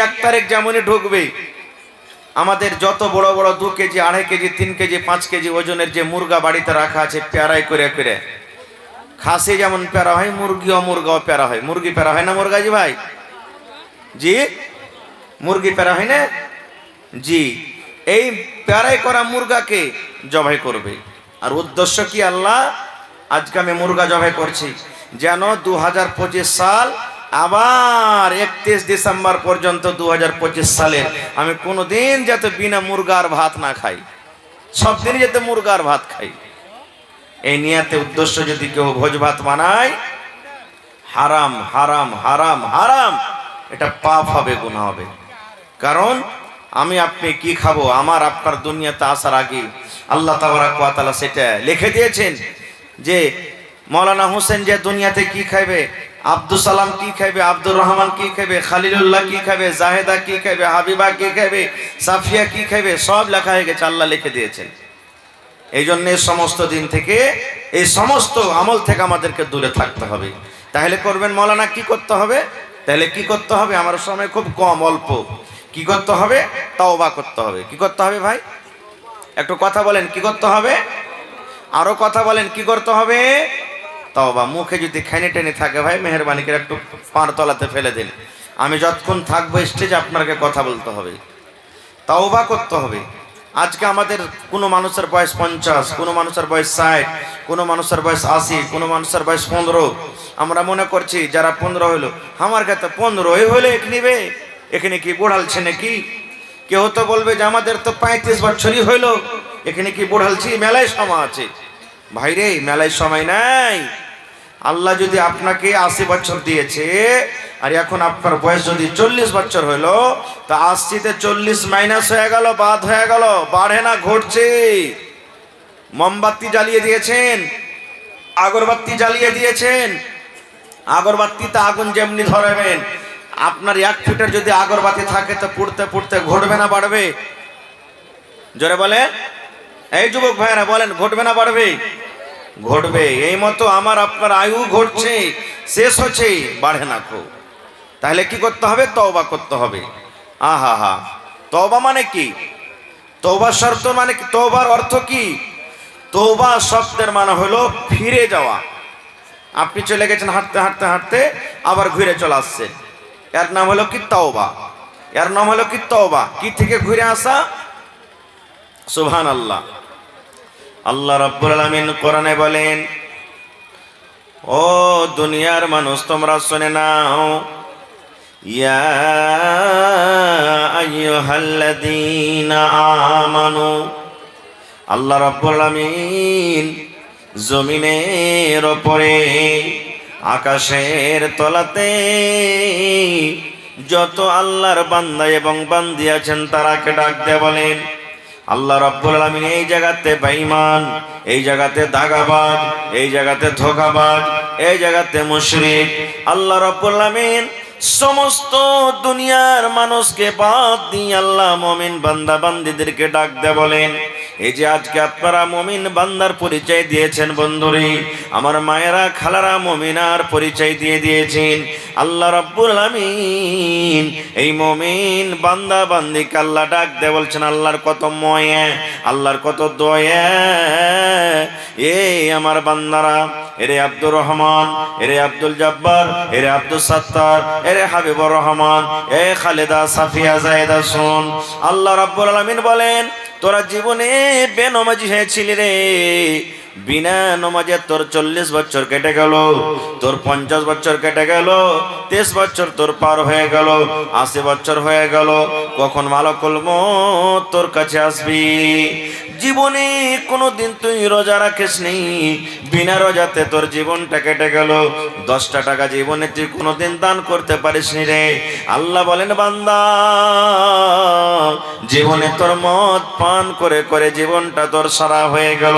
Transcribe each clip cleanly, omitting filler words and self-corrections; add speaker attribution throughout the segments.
Speaker 1: 1 তারিখ যেমনই ঢুকবে আমাদের যত বড় বড় 2 কেজি 2.5 কেজি 3 কেজি 5 কেজি ওজনের যে মুরগা বাড়িতে রাখা আছে প্যারাই করে করে, খাসি যেমন প্যারা হয় মুরগাও প্যারা হয়। মুরগি প্যারা হয় না মুরগাজি ভাই? জি, মুরগি প্যারা হয় না? জি, এই প্যারাই করা মুরগাকে জবাই করবে। আর উদ্দেশ্য কি? আল্লাহ আজকে আমি মুরগা জবাই করছি যেন 2025 সাল আবার 31 ডিসেম্বর পর্যন্ত 2025 সালের আমি কোনোদিন যাতে বিনা মুরগার ভাত না খাই, সব দিনই যাতে মুরগার ভাত খাই। এই নিয়াতে উদ্দেশ্য যদি কেউ ভোজ ভাত বানায়, হারাম হারাম হারাম হারাম, এটা পাপ হবে, গুনাহ হবে। কারণ আমি আপনি কি খাবো, আমার আপনার দুনিয়াতে আসার আগে আল্লাহ তাবারক ওয়া তাআলা সেটা লিখে দিয়েছেন যে মৌলানা হোসেন যে দুনিয়াতে কি খাইবে, আব্দুল সালাম কি খাইবে, আব্দুর রহমান কি খাইবে, খালিলুল্লাহ কি খাইবে, জাহেদা কি খাইবে, হাবিবা কি খাইবে, সাফিয়া কি খাইবে, সব লেখা হয়ে গেছে, আল্লাহ লিখে দিয়েছেন। এই জন্য সমস্ত দিন থেকে এই সমস্ত আমল থেকে আমাদেরকে দূরে থাকতে হবে। তাহলে করবেন মৌলানা কি করতে হবে? তাহলে কি করতে হবে? আমার সময় খুব কম, অল্প। কি করতে হবে? তওবা করতে হবে। কি করতে হবে ভাই? একটু কথা বলেন, কি করতে হবে? আরো কথা বলেন, কি করতে হবে? তওবা। মুখে যদি খাইনে টেনে থাকে ভাই, মেহেরবানি করে একটু পার তলাতে ফেলে দিন। আমি যতক্ষণ থাকবো স্টেজে আপনাকে কথা বলতে হবে, তওবা করতে হবে। আজকে আমাদের কোনো মানুষের বয়স 50, কোনো মানুষের বয়স 60, কোনো মানুষের বয়স 80, কোনো মানুষের বয়স 15। আমরা মনে করছি যারা 15 হইলো, আমার কাছে 15 হলে নিবে, এখানে কি বুড়ালছে নাকি? কেউ তো বলবে যে আমাদের তো 35 বছরই হইলো, এখানে কি বুড়ালছি? মেলায় সময় আছে ভাইরে, মেলায় সময় নাই। আল্লাহ যদি আপনাকে 80 বছর দিয়েছে আর এখন আপনার বয়স যদি 40 বছর হইলো, তা 80 তে 40 মাইনাস হয়ে গেল, বাদ হয়ে গেল, বাড়ে না ঘটছে। মোমবাতি জ্বালিয়ে দিয়েছেন, আগরবাতি জ্বালিয়ে দিয়েছেন, আগরবাতিতে আগুন যেমনি ধরবেন, আপনার 1 ফিটের যদি আগরবাতি থাকে তো পুড়তে পুড়তে ঘটবে না বাড়বে? জোরে বলেন, এই যুবক ভাইরা বলেন, ঘটবে না বাড়বে? ঘটবে। এই মতো আমার আপনার আয়ু ঘটছে, শেষ হচ্ছে, বাড়ে না কো। তাহলে কি করতে হবে? তওবা করতে হবে। আহা হা, তওবা মানে কি? তওবা শর্ত মানে কি? তওবার অর্থ কি? তওবা শব্দের মানে হলো ফিরে যাওয়া। আপনি চলে গেছেন হাঁটতে হাঁটতে হাঁটতে, আবার ঘুরে চলে আসছেন, এর নাম হলো কি? তওবা। এর নাম হলো কি? তওবা। কি থেকে ঘুরে আসা? সুবহানাল্লাহ। আল্লাহ রাব্বুল আলামিন কোরআনে বলেন, ও দুনিয়ার মানুষ তোমরা শুনে নাও, ইয়া আইয়ুহাল্লাযীনা আমানু। আল্লাহ রাব্বুল আলামিন জমিনের উপরে আকাশের তলাতে যত আল্লাহর বান্দা এবং বান্দি আছেন তারাকে ডাক দিয়ে বলেন, আল্লাহ রাব্বুল আলামিন এই জায়গাতে বেঈমান, এই জায়গাতে দাগাবাজ, এই জায়গাতে ধোঁকাবাজ, এই জায়গাতে মুশরিক, আল্লাহ রাব্বুল আলামিন সমস্ত দুনিয়ার মানুষকে বাদ দিয়ে আল্লাহ মুমিন বান্দা বান্দীদেরকে ডাক দিয়ে বলেন, এই যে আজকে আপনারা মুমিন বান্দার পরিচয় দিয়েছেন বন্ধুরে, আমার মায়েরা খালারা মুমিনার পরিচয় দিয়ে দিয়েছেন। আল্লাহ রাব্বুল আলামিন এই মুমিন বান্দা বান্দীকে আল্লাহ ডাক দিয়ে বলছেন, আল্লাহর কত ময়া, আল্লাহর কত দয়া। এই আমার বান্দারা, এরে আব্দুর রহমান, এরে আব্দুল জব্বার, এরে আব্দুল সত্তার, এরে হাবিবুর রহমান, এ খালেদা সাফিয়া জায়েদা শুন, আল্লাহ রাব্বুল আলামিন বলেন, তোরা জীবনে বেনমাজি হয়েছিলি রে, বিনা নমাজে তোর 40 বছর কেটে গেল, তোর 50 বছর কেটে গেল, 23 বছর তোর পার হয়ে গেল, 80 বছর হয়ে গেল, কখন মালাকুল মউত তোর কাছে আসবি? জীবনে কোনোদিন তুই রোজা রাখিস নি, বিনা রোজাতে তোর জীবনটা কেটে গেল, 10টা টাকা জীবনে তুই কোনোদিন দান করতে পারিস নি রে। আল্লাহ বলেন, বান্দা জীবনে তোর মদ পান করে করে জীবনটা তোর সারা হয়ে গেল,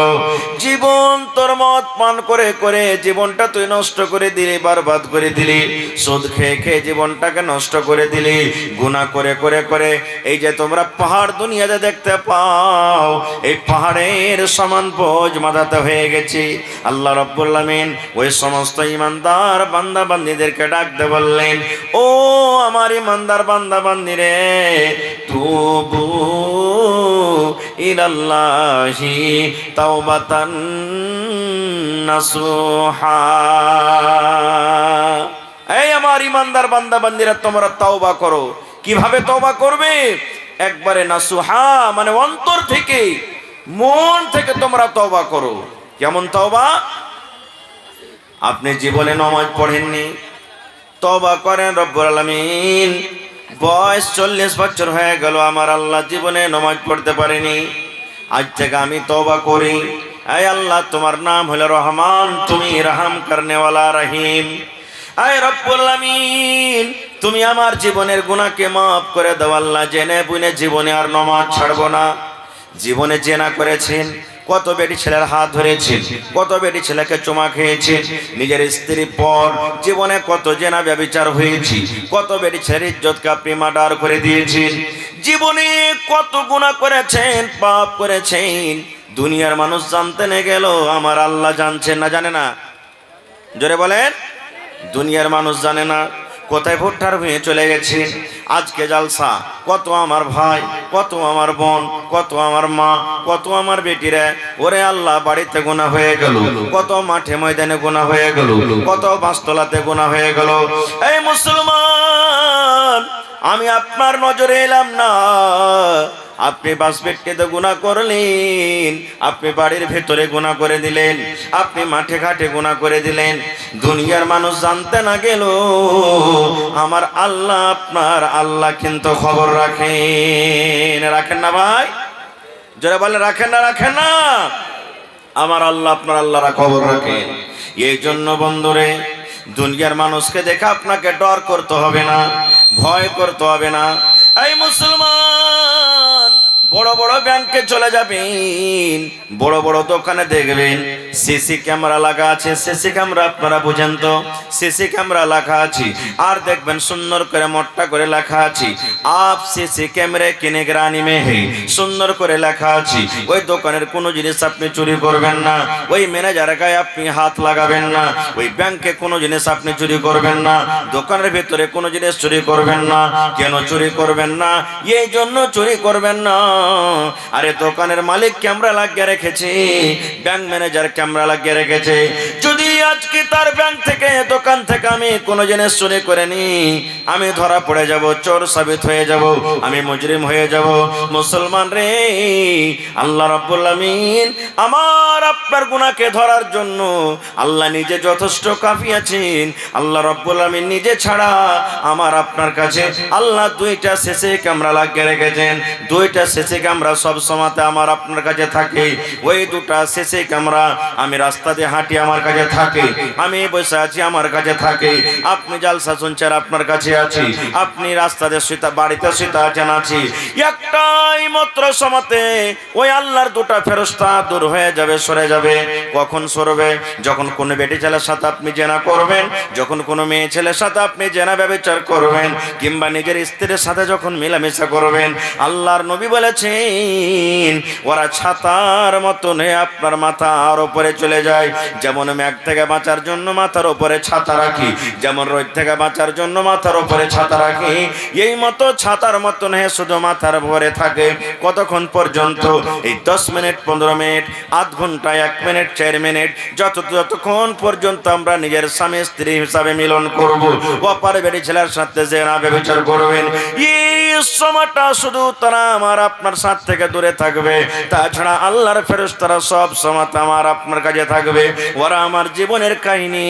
Speaker 1: জীবন তোর মদ পান করে করে জীবনটা তুই নষ্ট করে দিলি, বরবাদ করে দিলি, সুদ খেয়ে খেয়ে জীবনটাকে নষ্ট করে দিলি, গুনাহ করে করে করে। এই যে তোমরা পাহাড় দুনিয়াতে দেখতে পাও, এই পাহাড়ের সমান বোঝ মাথাতে হয়ে গেছে। আল্লাহ রাব্বুল আলামিন ওই সমস্ত ইমানদার বান্দা বান্দীদেরকে ডাকতে বললেন, ও আমার ইমানদার বান্দা বান্দীরে, তুবু ইলাল্লাহি তাওবাতান নাসুহা। এই আমার ইমানদার বান্দা বান্দীরা, তোমরা তওবা করো। কিভাবে তওবা করবে? একবারে নাসুহা, মানে অন্তর থেকে, মন থেকে তোমরা তওবা করো। কেমন তওবা? আপনি জীবনে নামাজ পড়েননি, তওবা করেন। রব্বুল আলামিন, বয়স 40 বছর হয়ে গেল, আমার আল্লাহ জীবনে নামাজ পড়তে পারেনি, আজ থেকে আমি তওবা করি। আয় আল্লাহ, তোমার নাম হলো রহমান, তুমি রহম করনেওয়ালা রহিম। আয় রব্বুল আলামিন, তুমি আমার জীবনের গুনাহকে মাফ করে দাও আল্লাহ। জেনে বুঝে জীবনে আর নামাজ ছাড়বো না। জীবনে জেনা করেছেন, কত বেটি ছেলের হাত ধরেছেন, কত বেটি ছেলেকে চুমা খেয়েছেন, নিজের স্ত্রীর পর জীবনে কত জেনা ব্যভিচার হয়েছে, কত বেটি ছেলের ইজ্জতকে আপনি মার্ডার করে দিয়েছেন। জীবনে কত গুনাহ করেছেন, পাপ করেছেন। দুনিয়ার মানুষ জানতে না গেল, আমার আল্লাহ জানছেন না, জানে না? জোরে বলেন। দুনিয়ার মানুষ জানে না, কোথায় ভুট্টার হয়ে চলে গেছে। আজকে জালসা, কত আমার ভাই, কত আমার বোন, কত আমার মা, কত আমার বেটিরা, ওরে আল্লাহ বাড়িতে গোনা হয়ে গেল, কত মাঠে ময়দানে গোনা হয়ে গেল, কত বাসতলাতে গোনা হয়ে গেল। এই মুসলমান, আমি আপনার নজরে এলাম না, আপনি বাসপেটকে গুনাহ করলেন, আপনি বাড়ির ভেতরে গুনাহ করে দিলেন, আপনি মাঠে ঘাটে গুনাহ করে দিলেন। দুনিয়ার মানুষ জানতে না গেল, আমার আল্লাহ, আপনার আল্লাহ কিন্তু খবর রাখেন। রাখেন না ভাই? যারা বলে রাখেন না, রাখেন না? আমার আল্লাহ, আপনার আল্লাহরা খবর রাখেন। এই জন্য বন্ধুরে, দুনিয়ার মানুষকে দেখে আপনাকে ডর করতে হবে না, ভয় করতে হবে না। এই মুসলমান, বড় বড় ব্যাংকে চলে যাবেন, বড় বড় দোকানে দেখবেন সিসি ক্যামেরা লাগা আছে। সিসি ক্যামেরা আপনারা বুঝেন তো? সিসি ক্যামেরা লেখা আছে, আর দেখবেন সুন্দর করে মোটা করে লেখা আছে, আপ সিসি ক্যামেরা কিনে গ্রানি মে হে, সুন্দর করে লেখা আছে। ওই দোকানের কোনো জিনিস আপনি চুরি করবেন না, ওই ম্যানেজারের গায়ে আপনি হাত লাগাবেন না, ওই ব্যাংকে কোনো জিনিস আপনি চুরি করবেন না, দোকানের ভেতরে কোনো জিনিস চুরি করবেন না। কেন চুরি করবেন না? এই জন্য চুরি করবেন না, আরে দোকানের মালিক ক্যামেরা লাগিয়ে রেখেছে, ব্যাংক ম্যানেজার ক্যামেরা লাগিয়ে রেখেছে। যদি আজকে তার ব্যাংক থেকে, দোকান থেকে আমি কোনো জিনিস চুরি করে নি, আমি ধরা পড়ে যাব, চোর সাবিত হয়ে যাব, আমি মুজরিম হয়ে যাব। মুসলমান রে, আল্লাহ রাব্বুল আলামিন আমার আপনার গুনাহকে ধরার জন্য আল্লাহ নিজে যথেষ্ট কাফি আছেন। আল্লাহ রাব্বুল আলামিন নিজে ছাড়া আমার আপনার কাছে আল্লাহ দুইটা সিসি ক্যামেরা লাগিয়ে রেখেছেন। দুইটা সিসি ক্যামেরা সব সময়তে আমার আপনার কাছে থাকে। ওই দুটা সিসি ক্যামেরা, আমি রাস্তা দিয়ে হাঁটি আমার কাছে থাকে, আমি বসে আছি আমার কাছে থাকে, আপনি জালসা শুনছেন আপনার কাছে আছি, আপনি রাস্তা দিয়ে শুতে, বাড়িতে শুতে আছেন আছি। একটাই মাত্র সময়তে ওই আল্লাহর দুটা ফেরেশতা দূর হয়ে যাবে, সরে যাবে। কখন সরবে? যখন কোনো বেটি ছেলের সাথে আপনি জেনা করবেন, যখন কোনো মেয়ে ছেলের সাথে আপনি জেনা ব্যভিচার করবেন, কিংবা নিজের স্ত্রীর সাথে যখন মেলামেশা করবেন। আল্লাহর নবী বলেছেন, ওরা ছাতার মতন আপনার মাথার উপরে চলে যায়। যেমন মেঘ থেকে বাঁচার জন্য মাথার উপরে ছাতা রাখি, যেমন রোদ থেকে বাঁচার জন্য মাথার উপরে ছাতা রাখি, এই মতো ছাতার মতন শুধু মাথার উপরে থাকে। কতক্ষণ পর্যন্ত? এই 10 মিনিট, 15 মিনিট, আধ ঘন্টা, 1 মিনিট, 4 মিনিট, যতক্ষণ পর্যন্ত আমরা নিজের স্বামী স্ত্রী হিসাবে মিলন করব। অপার বেটি ছেলের সাথে যে না ব্যভিচার করবেন, এই সময়টা শুধু তারা আমার আপনার সাথ থেকে দূরে থাকবে। তাছাড়া আল্লাহর ফেরেশতারা সব সময় আমার আপনার কাছে থাকবে। ওরা আমার জীবনের কাহিনী,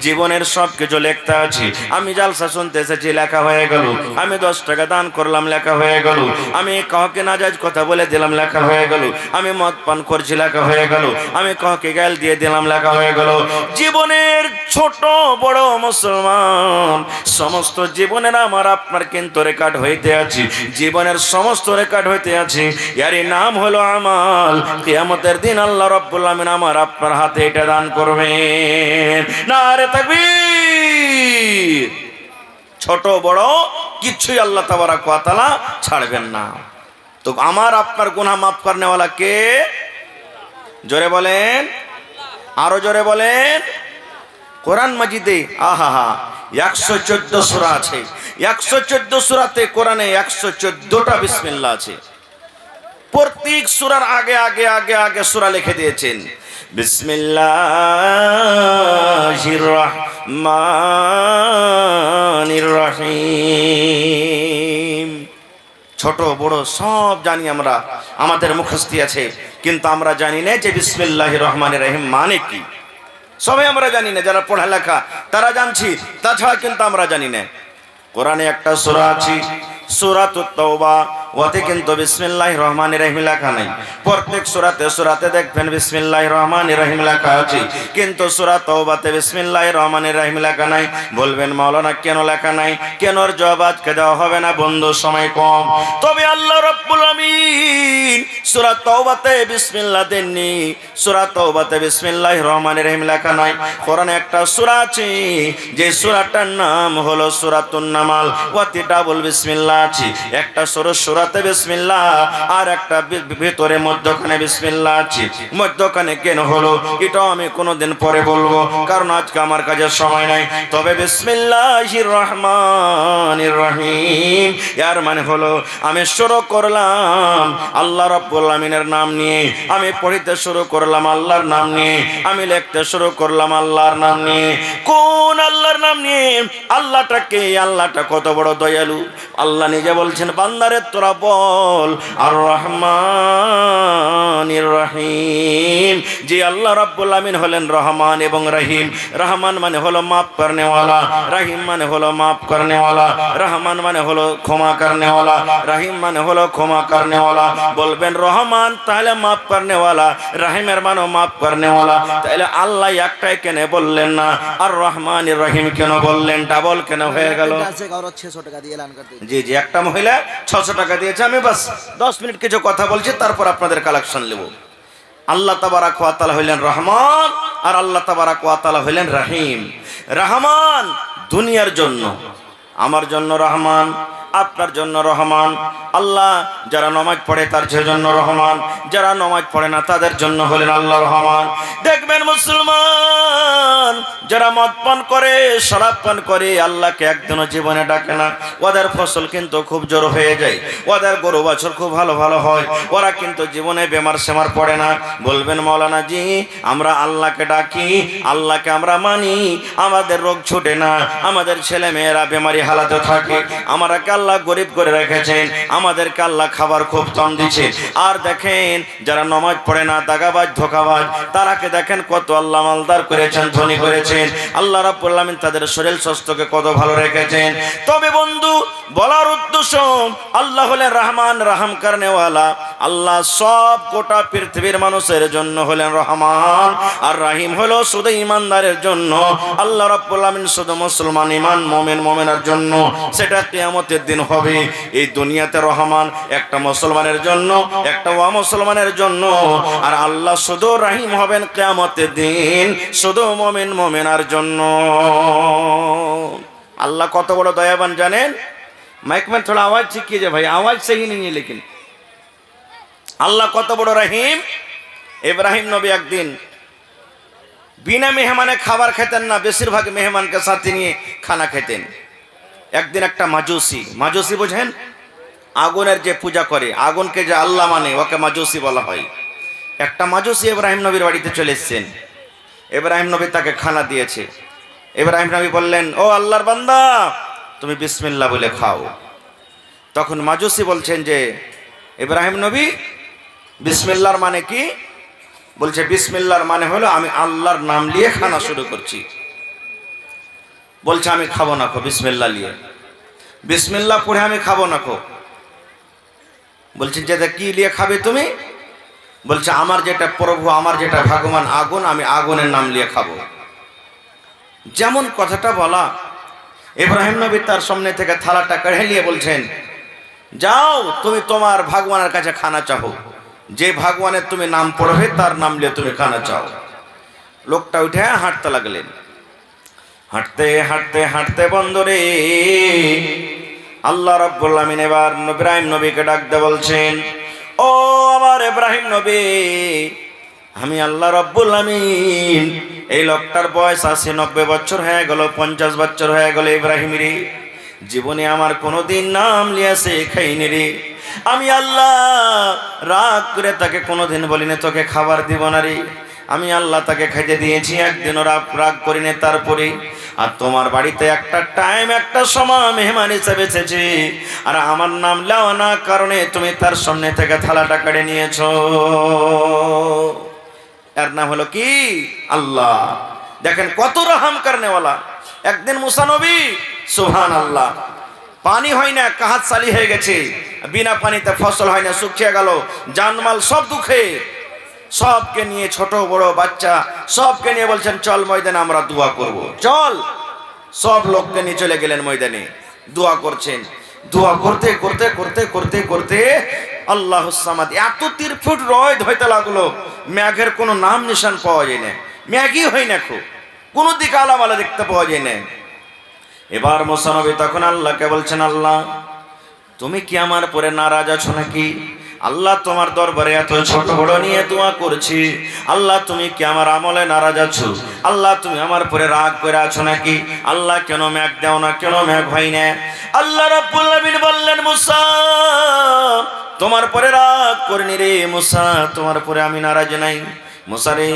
Speaker 1: জীবনের সব কিছু লিখতে আছে। আমি জালসা শুনতে এসেছি, লেখা হয়ে গেল। আমি 10 টাকা দান করলাম, লেখা হয়ে গেল। আমি কাউকে নাজায়েজ কথা বলে দিলাম, লেখা হয়ে গেল। আমি মদ পান করছি, লেখা হয়ে গেল। আমি কাউকে গাল দিয়ে দিলাম, লেখা হয়ে গেল। জীবনের ছোট বড় মুসলমান, সমস্ত জীবনের আমার আপনার কিন্তু রেকর্ড হইতে আছে, জীবনের সমস্ত রেকর্ড হইতে আছে। এরই নাম হলো আমাল। কিয়ামতের দিন আল্লাহ রাব্বুল আমিন আমার আপনার হাতে এটা দান করবেন। নারে তাকবীর। ছোট বড় কিছুই আল্লাহ তাবারাক ওয়া তাআলা ছাড়বেন না। তো আমার আপনার গুনাহ মাফ করনেওয়ালা কে? জোরে বলেন, আরো জোরে বলেন। কোরআন মাজিদে আহা 114 সূরা আছে। 114 সূরাতে কোরআনে 114টা বিসমিল্লাহ আছে। প্রত্যেক সূরার আগে আগে আগে আগে সূরা লিখে দিয়েছেন বিসমিল্লাহির রহমানির রহিম। ছোট বড় সব জানি আমরা, আমাদের মুখস্থি আছে, কিন্তু আমরা জানি না যে বিসমিল্লাহির রহমানির রহিম মানে কি। সবাই আমরা জানি না, যারা পড়ালেখা তারা জানছি, তাছাড়া কিন্তু আমরা জানি না। কোরআনে একটা সূরা আছে সূরাতুত তাওবা, ওতে কিন্তু বিসমিল্লাহির রহমানির রহিম লেখা নাই। প্রত্যেক সূরাতে দেখবেন বিসমিল্লাহির রহমানির রহিম লেখা আছে, কিন্তু সূরা তাওবাতে বিসমিল্লাহির রহমানির রহিম লেখা নাই। বলবেন মাওলানা কেন লেখা নাই? কেন এর জবাব আজকে দেওয়া হবে না বন্ধু, সময় কম। তবে আল্লাহ রাব্বুল আমিন সূরা তাওবাতে বিসমিল্লাহ দেননি, সূরা তাওবাতে বিসমিল্লাহির রহমানির রহিম লেখা নাই। কোরআনে একটা সূরা আছে, যে সূরাটার নাম হলো সূরাতুন নামাল, ওতে ডাবল বিসমিল্লাহ আছে। একটা সূরাতে বিসমিল্লাহ আর একটা ভিতরে মধ্যখানে বিসমিল্লাহ আছে। মধ্যখানে কেন হলো এটাও আমি কোনোদিন পরে বলবো, কারণ আজকে আমার কাছে সময় নাই। তবে বিসমিল্লাহির রহমানির রহিম এর মানে হলো আমি শুরু করলাম আল্লাহ রাব্বুল আমিনের নাম নিয়ে, আমি পড়িতে শুরু করলাম আল্লাহর নাম নিয়ে, আমি লিখতে শুরু করলাম আল্লাহর নাম নিয়ে। কোন আল্লাহর নাম নিয়ে? আল্লাহটাকে, আল্লাহটা কত বড় দয়ালু। আল্লাহ নিজে বলছেন বান্দারে তোরা বল আর রহমানির রহিম। যে আল্লাহ রাব্বুল আমিন হলেন রহমান এবং রহিম। রহমান মানে হলো মাফ করনেওয়ালা, রহিম মানে হলো মাফ করনেওয়ালা। রহমান মানে হলো ক্ষমা করনেওয়ালা, রহিম মানে হলো ক্ষমা করনেওয়ালা। বলবেন রহমান তাহলে মাফ করনেওয়ালা, রহিমের মানে মাফ করনেওয়ালা, তাহলে আল্লাহ একটাই কেন বললেন না আর রহমানির রহিম কেন বললেন? ডাবল কেন হয়ে গেল? জি জি, একটা মহিলা 600 টাকা দিয়েছে। আমি বাস 10 মিনিট কিছু কথা বলছি, তারপর আপনাদের কালেকশন নেব। আল্লাহ তাবারাক ওয়া তাআলা হইলেন রহমান আর আল্লাহ তাবারাক ওয়া তাআলা হইলেন রহিম। রহমান দুনিয়ার জন্য, আমার জন্য রহমান, আপনার জন্য রহমান। আল্লাহ যারা নামাজ পড়ে তার জন্য রহমান, যারা নামাজ পড়ে না তাদের জন্য হলেন আল্লাহ রহমান। দেখবেন মুসলমান যারা মদ পান করে, শরাব পান করে, আল্লাহকে একদিনও জীবনে ডাকে না। ওদের ফসল কিন্তু খুব জোর হয়ে যায়, ওদের গরু বাছুর খুব ভালো ভালো হয়, ওরা কিন্তু জীবনে বেমার সেমার পড়ে না। বলবেন মাওলানা জি আমরা আল্লাহকে ডাকি, আল্লাহকে আমরা মানি, আমাদের রোগ ছুটে না, আমাদের ছেলে মেয়েরা বেমারি হালাতে থাকে, আমরা আল্লাহ গরিব করে রেখেছেন, আমাদেরকে আল্লাহ খাবার খুব কম দিচ্ছে। আর দেখেন যারা নামাজ পড়ে না, দাগাবাজ ধোঁকাবাজ, তারাকে দেখেন কত আল্লাহ মালদার করেছেন, ধনী করেছেন। আল্লাহ রাব্বুল আমিন তাদের শরীর স্বাস্থ্যকে কত ভালো রেখেছেন। তবে বন্ধু বলার উদ্দেশ্য আল্লাহ হলেন রহমান, রহম করনেওয়ালা। আল্লাহ সব গোটা পৃথিবীর মানুষের জন্য হলেন রহমান, আর রহিম হলো শুধু ইমানদারের জন্য। আল্লাহ রাব্বুল আমিন শুধু মুসলমান ইমান মুমিন মুমিনার জন্য, সেটা কিয়ামতের দিন হবে। এই দুনিয়াতে রহমান একটা মুসলমানের জন্য, একটা অমুসলমানের জন্য, আর আল্লাহ শুধু রহিম হবেন কিয়ামতের দিন শুধু মুমিন মুমিনার জন্য। আল্লাহ কত বড় দয়াবান জানেন? माइक में थोड़ा आवाज ठीक कीजिए भाई, आवाज सही नहीं है लेकिन। আল্লাহ কত বড় রহিম। ইব্রাহিম নবী একদিন বিনা মেহমানে খাবার খেতেন না, বেশিরভাগ মেহমানকে সাথে নিয়ে খানা খেতেন। একদিন একটা মাজুসি, মাজুসি বোঝেন? আগুনের যে পূজা করে, আগুনকে যে আল্লাহ মানে ওকে মাজুসি বলা হয়। একটা মাজুসি ইব্রাহিম নবীর বাড়িতে চলে এসেছেন। ইব্রাহিম নবী তাকে খানা দিয়েছে। ইব্রাহিম নবী বললেন, ও আল্লাহর বান্দা তুমি বিসমিল্লাহ বলে খাও। তখন মাজুসি বলছেন যে ইব্রাহিম নবী বিসমিল্লাহর মানে কি? বলছে বিসমিল্লাহর মানে হলো আমি আল্লাহর নাম নিয়ে খানা শুরু করছি। বলছে আমি খাবো না খো বিসমিল্লাহ নিয়ে, বিসমিল্লাহ পড়ে আমি খাবো না খো। বলছে যেটা কি নিয়ে খাবে তুমি? বলছে আমার যেটা প্রভু, আমার যেটা ভগবান আগুন, আমি আগুনের নাম নিয়ে খাবো। যেমন কথাটা বলা, ইব্রাহিম নবী তার সামনে থেকে থালাটা কেড়ে নিয়ে বলছেন, যাও তুমি তোমার ভগবানের কাছে খানা চাও, যে ভগবানের তুমি নাম পড়বে তার নাম নিয়ে তুমি খানা চাও। লোকটা উঠে হাঁটতে লাগলেন। হাঁটতে হাঁটতে হাঁটতে বন্ধুরে আল্লাহ রাব্বুল আমিন এবার ইব্রাহিম নবীকে ডাকতে বলছেন, ও আমার ইব্রাহিম নবী, আমি আল্লাহ রাব্বুল আমিন এই লোকটার বয়স 80-90 বছর হয়ে গেল, 50 বছর হয়ে গেল। ইব্রাহিম রে, জীবনে আমার কোনোদিন নাম লিয়াছে খাইনি রে। আমি আল্লাহ রাগ করে তাকে কোনোদিন বলিনি তোকে খাবার দিব না রে। আমি আল্লাহ তাকে খাইতে দিয়েছি, একদিনও রাগ করিনি। তারপরে আর তোমার বাড়িতে একটা টাইম, একটা সময় মেহমান হিসেবে এসেছি, আর আমার নাম লাও না কারণে তুমি তার সামনে থেকে থালাটা কেড়ে নিয়েছো। এর নাম হলো কি? আল্লাহ। দেখেন কত রহম করনেওয়ালা। একদিন মুসা নবী, সুবহানাল্লাহ, পানি হয় না, কাহাত সালি হয়ে গেছে, বিনা পানিতে ফসল হয় না, শুকিয়ে গেল, জানমাল সব দুঃখে, সবকে নিয়ে, ছোট বড় বাচ্চা সবকে নিয়ে বলছেন চল ময়দানে আমরা দোয়া করব, চল। সব লোককে নিয়ে চলে গেলেন ময়দানে, দোয়া করছেন। দোয়া করতে করতে করতে করতে করতে আল্লাহুস সামাদ, এত 3 ফুট রোদ হইতে লাগলো, মেঘের কোনো নাম নিশান পাওয়া যায় না, মেঘই হয় না, কোনো দিকে আলামালা দেখতে পাওয়া যায় না। এবার মুসা নবী তখন আল্লাহকে বলছেন, আল্লাহ তুমি কি আমার পরে নারাজ আছো নাকি? আল্লাহ তোমার দরবারে এত ছোট বড় নিয়ে দোয়া করছি, আল্লাহ তুমি কি আমার আমলে নারাজ আছো? আল্লাহ তুমি আমার পরে রাগ করে আছো নাকি? আল্লাহ কেন মেঘ দাও না, কেন মেঘ হয় না? আল্লাহ রাব্বুল আমিন বললেন, মুসা তোমার পরে রাগ করিনি রে মুসা, তোমার পরে আমি নারাজ নাই। মুসা রে,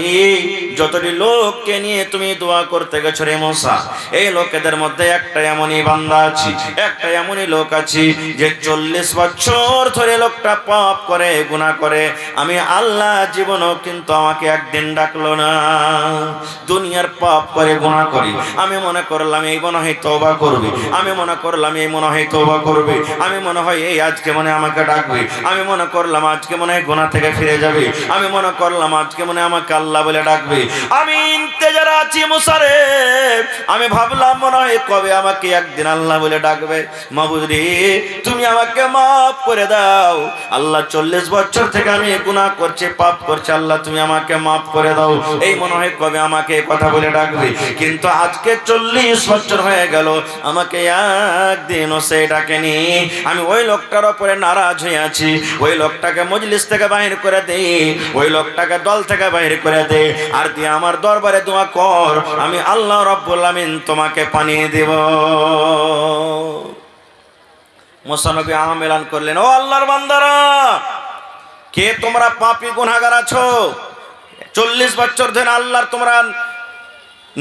Speaker 1: যতটি লোককে নিয়ে তুমি দোয়া করতে গেছো রে মুসা, এই লোকেদের মধ্যে একটা এমনই বান্দা আছে, একটা এমনই লোক আছে যে 40 বছর ধরে লোকটা পাপ করে, গুনাহ করে। আমি আল্লাহ জীবনও কিন্তু আমাকে একদিন ডাকলো না। দুনিয়ার পাপ করে, গুনাহ করি, আমি মনে করলাম এই মনে হয় তওবা করবে, আমি মনে করলাম এই মনে হয় তওবা করবে, আমি মনে হয় এই আজকে মনে আমাকে ডাকবে, আমি মনে করলাম আজকে মনে হয় গুনাহ থেকে ফিরে যাবে, আমি মনে করলাম আজকে মনে আমাকে আল্লাহ বলে ডাকবে। আমি ইন্তেজারে আছি মুসা রে, আমি ভাবলাম মনে হয় কবে আমাকে একদিন আল্লাহ বলে ডাকবে। মাবুদ রে, তুমি আমাকে মাফ করে দাও। আল্লাহ 40 বছর থেকে আমি গুনাহ করছি, পাপ করছি, আল্লাহ তুমি আমাকে মাফ করে দাও। এই মনে হয় কবে আমাকে কথা বলে ডাকবে, কিন্তু আজকে 40 বছর হয়ে গেল, আমাকে একদিনও সে ডাকেনি। আমি ওই লোকটার উপরে নারাজ হয়ে আছি, ওই লোকটাকে মজলিস থেকে বাইর করে দে, ওই লোকটাকে দল থেকে বাইর করে দে, আর দিয়ে আমার দরবারে দোয়া কর, আমি আল্লাহ রাব্বুল আমিন তোমাকে পানি দেব। মুসা নবী এলান করলেন, ও আল্লাহর বান্দারা, কে তোমরা পাপী গুনাহগার আছো? 40 বছর ধরে আল্লাহর তোমরা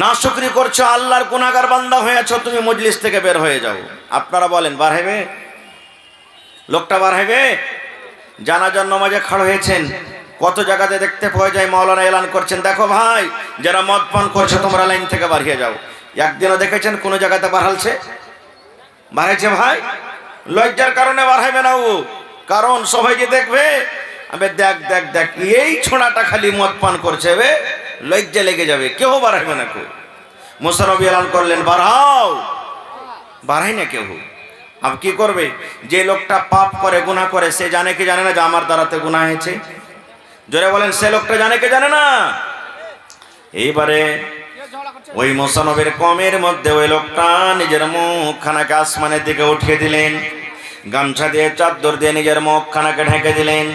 Speaker 1: নাশুকরি করছো, আল্লাহর গুনাহগার বান্দা হয়েছো, তুমি মজলিস থেকে বের হয়ে যাও। আপনারা বলেন বার হইবে? লোকটা বার হইবে? জানাজার নামাজে খাড়া হয়েছেন, কত জায়গাতে দেখতে পাওয়া যায় মাওলানা এলান করছেন, দেখো ভাই যারা মদ পান করছে তোমরা লাইন থেকে বার হয়ে যাও। একদিনও দেখেছেন কোন জায়গাতে বাড়ালছে? বাড়াইছে ভাই? লজ্জার কারণে বার হইবে না ও, কারণ সবাই যে দেখবে, আমি দেখ দেখ দেখ এই ছোড়াটা খালি মদ পান করছে, লজ্জা লেগে যাবে, কেউ বার হইবে না। কেউ মুসা নবী এলান করলেন বাড়াও, বাড়াই না কেউ। আব কি করবে? যে লোকটা পাপ করে, গুনাহ করে, সে জানে কি জানে না যে আমার দ্বারাতে গুনাহ হয়েছে? জোরে বলেন, সে লোকটা জানে কি জানে না? এইবারে ওই মুসা নবীর কমের মধ্যে ওই লোকটা নিজের মুখখানাকে আসমানের দিকে উঠিয়ে দিলেন, গামছা দিয়ে চাদর দিয়ে নিজের মুখখানাকে ঢেকে দিলেন,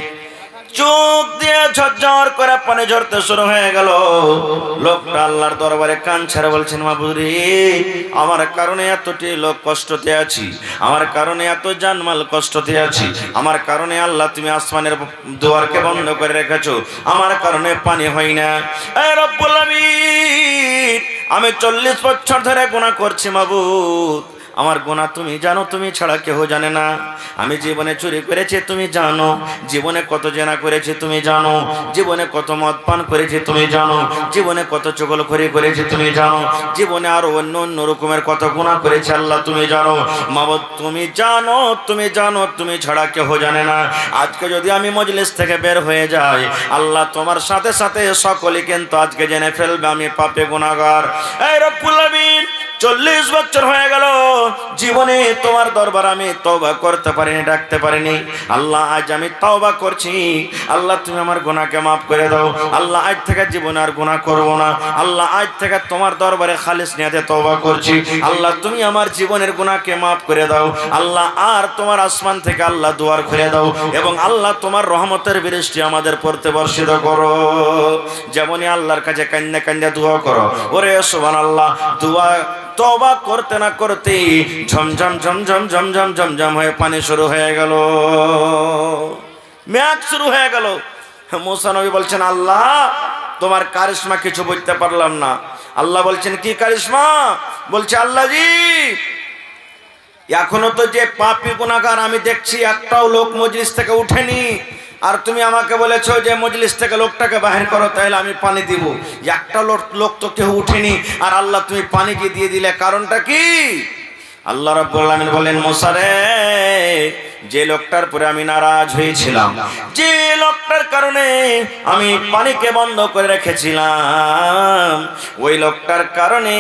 Speaker 1: চোখ দিয়ে ঝরঝর করে পানি ঝরতে শুরু হয়ে গেল। লোকটা আল্লাহর দরবারে কান ছেড়ে বলছেন, মাবুদ রে, আমার কারণে এতটি লোক কষ্টতে আছি, আমার কারণে এত জানমাল কষ্টতে আছি, আমার কারণে আল্লাহ তুমি আসমানের দুয়ারকে বন্ধ করে রেখেছো, আমার কারণে পানি হয় না। এ রব্বুল আমিন, আমি 40 বছর ধরে গুনাহ করছি মাবুদ, আমার গুনাহ তুমি জানো, তুমি ছাড়া কেউ জানে না। আমি জীবনে চুরি করেছি তুমি জানো, জীবনে কত জেনা করেছি তুমি জানো, জীবনে কত মদ পান করেছি তুমি জানো, জীবনে কত চগলখড়ি করেছি তুমি জানো, জীবনে আরো অন্য অন্য রকমের কত গুনাহ করেছি আল্লাহ তুমি জানো। মাবুদ তুমি জানো, তুমি জানো, তুমি ছাড়া কেউ জানে না। আজকে যদি আমি মজলিস থেকে বের হয়ে যাই, আল্লাহ তোমার সাথে সাথে সকলে কিন্তু আজকে জেনে ফেলবে আমি পাপে গুনাহগার। এই রব্বুল আমিন, 40 বছর হয়ে গেল, জীবনে তোমার দরবার আমি তওবা করতে পারিনি, ডাকতে পারিনি। আল্লাহ আজ আমি তওবা করছি, আল্লাহ তুমি আমার গুনাহকে মাফ করে দাও। আল্লাহ আজ থেকে জীবনে আর গুনাহ করব না। আল্লাহ আজ থেকে তোমার দরবারে খালিস নিয়তে তওবা করছি। আল্লাহ তুমি আমার জীবনের গুনাহকে মাফ করে দাও। আল্লাহ আর তোমার আসমান থেকে আল্লাহ দুয়ার খুলে দাও এবং আল্লাহ তোমার রহমতের বৃষ্টি আমাদের পড়তে বর্ষিত করো। যেমনই আল্লাহর কাছে কান্না কান্না দোয়া করো, ওরে সুবহানাল্লাহ, দোয়া তওবা করতে না করতে ঝমঝম ঝমঝম ঝমঝম ঝমঝম হয়ে পানি শুরু হয়ে গেল, মেঘ শুরু হয়ে গেল। মুসা নবী বলছেন, আল্লাহ তোমার কারিশমা কিছু বুঝতে পারলাম না। আল্লাহ বলছেন, কি কারিশমা? বলছে, আল্লাহ জি এখনো তো যে পাপী গুনাহগার আমি দেখছি একটাও লোক মজলিস থেকে উঠেনি, আর তুমি আমাকে বলেছো যে মজলিস থেকে লোকটাকে বাহির করো, তাহলে আমি পানি দিব। একটা লোক তো কেউ উঠেনি, আর আল্লাহ তুমি পানি কি দিয়ে দিলে, কারণটা কি? আল্লাহ রাব্বুল আলামিন বলেন, মুসা রে, যে লোকটার পরে আমি নারাজ হয়েছিলাম, যে লোকটার কারণে আমি পানিকে বন্ধ করে রেখেছিলাম, ওই লোকটার কারণে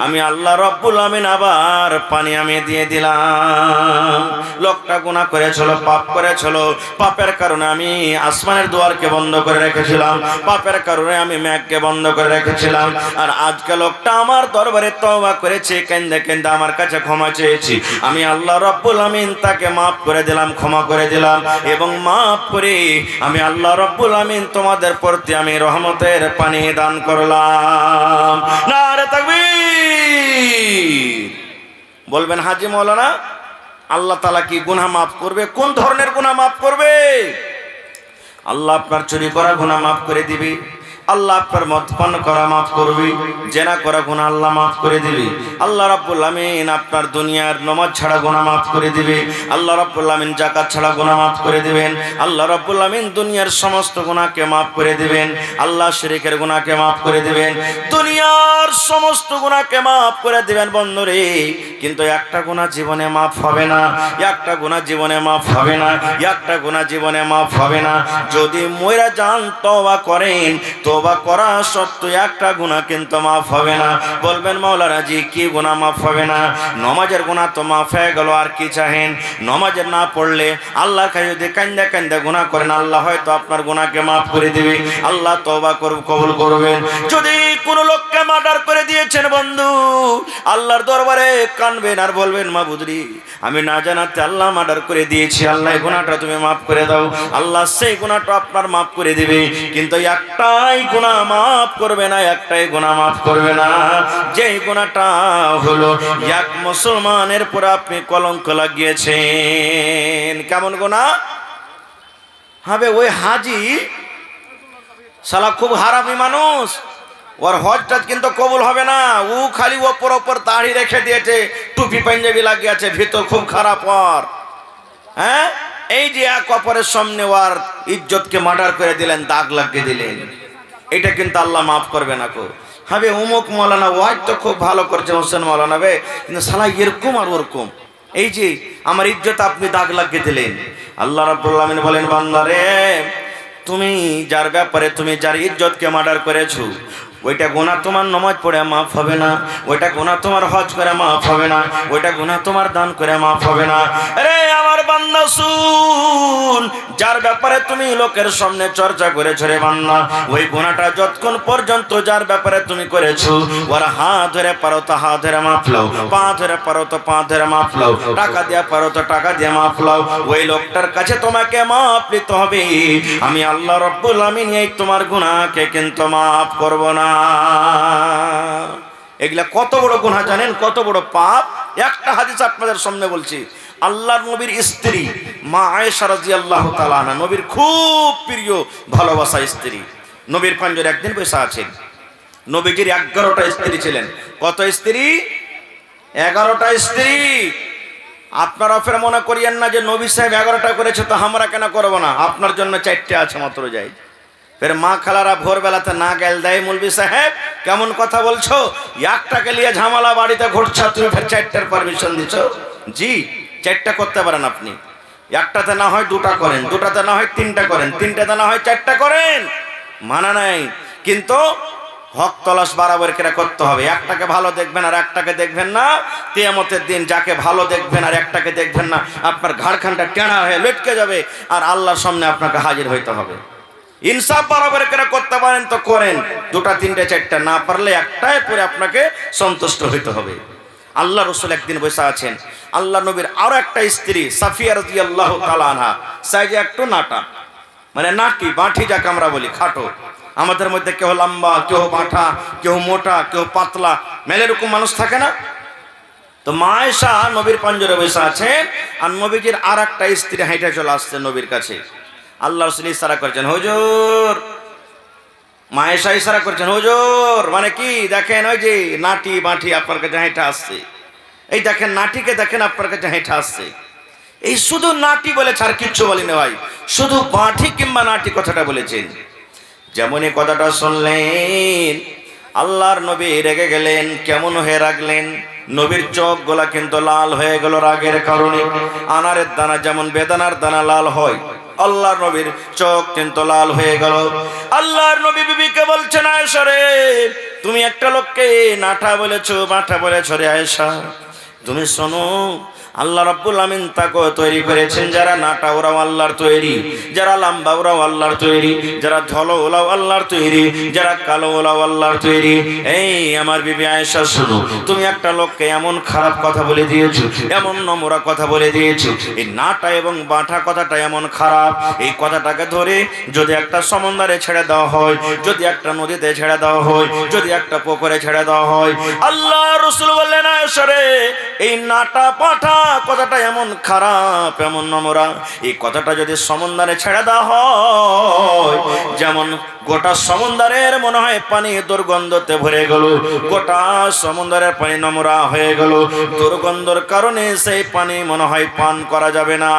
Speaker 1: আমি আল্লাহ রাব্বুল আলামিন আবার পানি আমি দিয়ে দিলাম। লোকটা গুনাহ করেছিল, পাপ করেছিল, পাপের কারণে আমি আসমানের দুয়ারকে বন্ধ করে রেখেছিলাম, পাপের কারণে আমি মেঘকে বন্ধ করে রেখেছিলাম। আর আজকে লোকটা আমার দরবারে তওবা করেছে, কেন্দে কেন্দে আমার কাছে ক্ষমা চেয়েছি, আমি আল্লাহ রাব্বুল আমিন তাকে মাফ করে দিলাম, ক্ষমা করে দিলাম, এবং মাফ করে আমি আল্লাহ রাব্বুল আমিন তোমাদের প্রতি আমি রহমতের পানি দান করলাম। নারে তাকবীর! বলবেন, হাজী মাওলানা আল্লাহ তাআলা কি গুনাহ মাফ করবে? কোন ধরনের গুনাহ মাফ করবে? আল্লাহ আপনার চুরি করা গুনাহ মাফ করে দিবে, আল্লাহ আপনার মদপান করা মাফ করবে, জেনা করা গুনাহ আল্লাহ মাফ করে দিবে, আল্লাহ রাব্বুল আমিন আপনার দুনিয়ার নামাজ ছাড়া গুনাহ মাফ করে দিবে, আল্লাহ রাব্বুল আমিন যাকাত ছাড়া গুনাহ মাফ করে দিবেন, আল্লাহ রাব্বুল আমিন দুনিয়ার সমস্ত গুনাহকে মাফ করে দিবেন, আল্লাহ শিরকের গুনাহকে মাফ করে দিবেন, দুনিয়ার সমস্ত গুনাহকে মাফ করে দিবেন বন্ধুরে। কিন্তু একটা গুনাহ জীবনে মাফ হবে না, একটা গুনাহ জীবনে মাফ হবে না, একটা গুনাহ জীবনে মাফ হবে না। যদি মইরা যান তওবা করেন, তওবা করা সত্ত্বেও একটা গুনাহ কিন্তু মাফ হবে না। বলবেন, মাওলানা জি কি গুনাহ মাফ হবে না? নামাজের গুনাহ তো মাফ হয়ে গেল, আর কি চাহেন? নামাজের না পড়লে আল্লাহর কাছে যদি কান্দা কান্দা গুনাহ করেন, আল্লাহ হয়তো আপনার গুনাহকে মাফ করে দিবে, আল্লাহ তওবা কবুল করবেন। যদি কোন লোককে মার্ডার করে দিয়েছেন বন্ধু, আল্লাহর দরবারে কানবেন আর বলবেন, মাবুদরি আমি না জানাতে আল্লাহ মার্ডার করে দিয়েছি, আল্লাহ এই গুনাহটা তুমি মাফ করে দাও, আল্লাহ সেই গুনাহটা আপনার মাফ করে দিবে। কিন্তু একটাই গুনাহ মাফ করবে না, একটাই গুনাহ মাফ করবে না, যেই গুনাহটা হলো এক মুসলমানের পর আপনি কলঙ্ক লাগিয়েছেন। কেমন গুনাহ হবে? ওই হাজি শালা খুব হারামি মানুষ, ওর হজটা কিন্তু কবুল হবে না। ও খালি ওপর ওপর দাড়ি রেখে দিয়েছে, টুপি পাঞ্জাবি লাগিয়ে আছে, ভিতর খুব খারাপ ওর। হ্যাঁ, এই যে এক অপরের সামনে ওর ইজ্জতকে মার্ডার করে দিলেন, দাগ লাগিয়ে দিলেন, এটা কিন্তু আল্লাহ মাফ করবে না। কো হবে অমুক মাওলানা ওয়াজ তো খুব ভালো করছে হোসেন মাওলানা বে, কিন্তু শালা এরকম আর ওরকম, এই যে আমার ইজ্জত আপনি দাগ লাগিয়ে দিলেন। আল্লাহ রাব্বুল আলামিন বলেন, বান্দারে তুমি যার ব্যাপারে তুমি যার ইজ্জতকে মার্ডার করেছো, ওইটা গুনাহ তোমার নামাজ পড়ে মাফ হবে না, ওইটা গুনাহ তোমার হজ করে মাফ হবে না, ওইটা গুনাহ তোমার দান করে মাফ হবে না। আরে আমার বান্দা শুন, যার ব্যাপারে তুমি লোকের সামনে চর্চা করেছো রে বান্দা, ওই গুনাহটা যতক্ষণ পর্যন্ত যার ব্যাপারে তুমি করেছো, ওর হাত ধরে পারো তো হাত ধরে মাফ লাও, পা ধরে পারো তো পা ধরে মাফ লাও, টাকা দিয়ে পারো তো টাকা দিয়ে মাফ লাও, ওই লোকটার কাছে তোমাকে মাফ নিতে হবে। আমি আল্লাহ রাব্বুল আমিন এই তোমার গুনাহকে কিন্তু মাফ করব না। এগুলা কত বড় গুনাহ জানেন, কত বড় পাপ। একটা হাদিস আপনাদের সামনে বলছি। আল্লাহর নবীর স্ত্রী মা আয়েশা রাদিয়াল্লাহু তাআলা আনহা, নবীর খুব প্রিয় ভালোবাসা স্ত্রী, নবীর পাঞ্জরে একদিন বসে আছেন। নবীজির 11টা স্ত্রী ছিলেন। কত স্ত্রী? 11টা স্ত্রী। আপনারা ফের মনে করিয়েন না যে নবী সাহেব 11টা করেছে তো আমরা কেন করব না, আপনার জন্য 4টে আছে মাত্র। যাই ফের মা খালারা ভোরবেলাতে না গেল দেয়, মৌলভী সাহেব কেমন কথা বলছো, একটাকে নিয়ে ঝামেলা বাড়িতে ঘটছে, তুমি ফের 4টার পারমিশন দিচ্ছ? জি, 4টা করতে পারেন আপনি, একটাতে না হয় 2টা করেন, 2টাতে না হয় 3টা করেন, 3টাতে না হয় 4টা করেন, মানা নাই। কিন্তু হক তলাশ বরাবর করে করতে হবে। একটাকে ভালো দেখবেন আর একটাকে দেখবেন না, কিয়ামতের দিন যাকে ভালো দেখবেন আর একটাকে দেখবেন না, আপনার ঘাড়খানটা টেঁড়া হয়ে লটকে যাবে আর আল্লাহর সামনে আপনাকে হাজির হইতে হবে। ইনসাফ বরাবর করে করতে পারেন তো করেন, দুটা তিনটে চারটা, না পারলে একটাই পরে আপনাকে সন্তুষ্ট হইতে হবে। আল্লাহ রসুল একদিন বসে আছেন, আল্লাহ নবীর আরো একটা স্ত্রী সাফিয়া রাদিয়াল্লাহু তাআলা আনহা, সাইজে একটু নাটা, মানে নাটি বাঁঠি যাকে আমরা বলি, খাটো। আমাদের মধ্যে কেউ লম্বা, কেউ বাঁঠা, কেউ মোটা, কেউ পাতলা, মেলে এরকম মানুষ থাকে না? তো মা আয়েশা নবীর পাঞ্জরে বসে আছেন, আর নবীজির আর একটা স্ত্রী হাইটা চলে আসছে নবীর কাছে। আল্লাহ রাসূল ইশারা করছেন, হুজুর। মা আয়েশা ইশারা করছেন, হুজুর, মানে কি? দেখেন ওই যে নাটি বাঁঠি আপনার কাছে হাইটা আসছে, এই দেখেন নাটিকে দেখেন আপনার কাছে হাইটা আসছে। এই শুধু নাটি বলেছে, আর কিচ্ছু বলেনি ভাই, শুধু বাঁঠি কিংবা নাটি কথাটা বলেছেন। যেমনই কথাটা শুনলেন আল্লাহর নবী রেগে গেলেন। কেমন হয়ে রাখলেন? নবীর চোখ গোলা কিন্তু লাল হয়ে গেল রাগের কারণে। আনারের দানা যেমন বেদানার দানা লাল হয়, আল্লাহর নবীর চোখ কিন্তু লাল হয়ে গেল। আল্লাহর নবী বিবিকে বলছেন, আয়েশা রে, তুমি একটা লোককে নাটা বলেছো, বাঁঠা বলেছো রে আয়েশা। তুমি শোনো, আল্লাহ রাব্বুল আমিন তাকে তৈরি করেছেন, যারা নাটা ওরাও আল্লাহর তৈরি, যারা লম্বা ওরাও আল্লাহর তৈরি, যারা ধলো ওরাও আল্লাহর তৈরি, যারা কালো ওরাও আল্লাহর তৈরি। এই আমার বিবি আয়েশা, শুনো, তুমি একটা লোককে এমন খারাপ কথা বলে দিয়েছো, এমন নোংরা কথা বলে দিয়েছো। এই নাটা এবং বাঁঠা কথাটা এমন খারাপ, এই কথাটাকে ধরে যদি একটা সমুদ্রে ছেড়ে দেওয়া হয়, যদি একটা নদীতে ছেড়ে দেওয়া হয়, যদি একটা পুকুরে ছেড়ে দেওয়া হয়, আল্লাহ রাসূল বললেন, আয়েশা রে, এই নাটা বাঁঠা কথাটা এমন খারাপ, এমন নোংরা, এই কথাটা যদি সমুদ্রে ছেড়ে দেওয়া হয়, যেমন গোটা সমুদ্রের মনে হয় পানি দুর্গন্ধতে ভরে গেল, গোটা সমুদ্রের পানি নোংরা হয়ে গেল, দুর্গন্ধের কারণে সেই পানি মনে হয় পান করা যাবে না।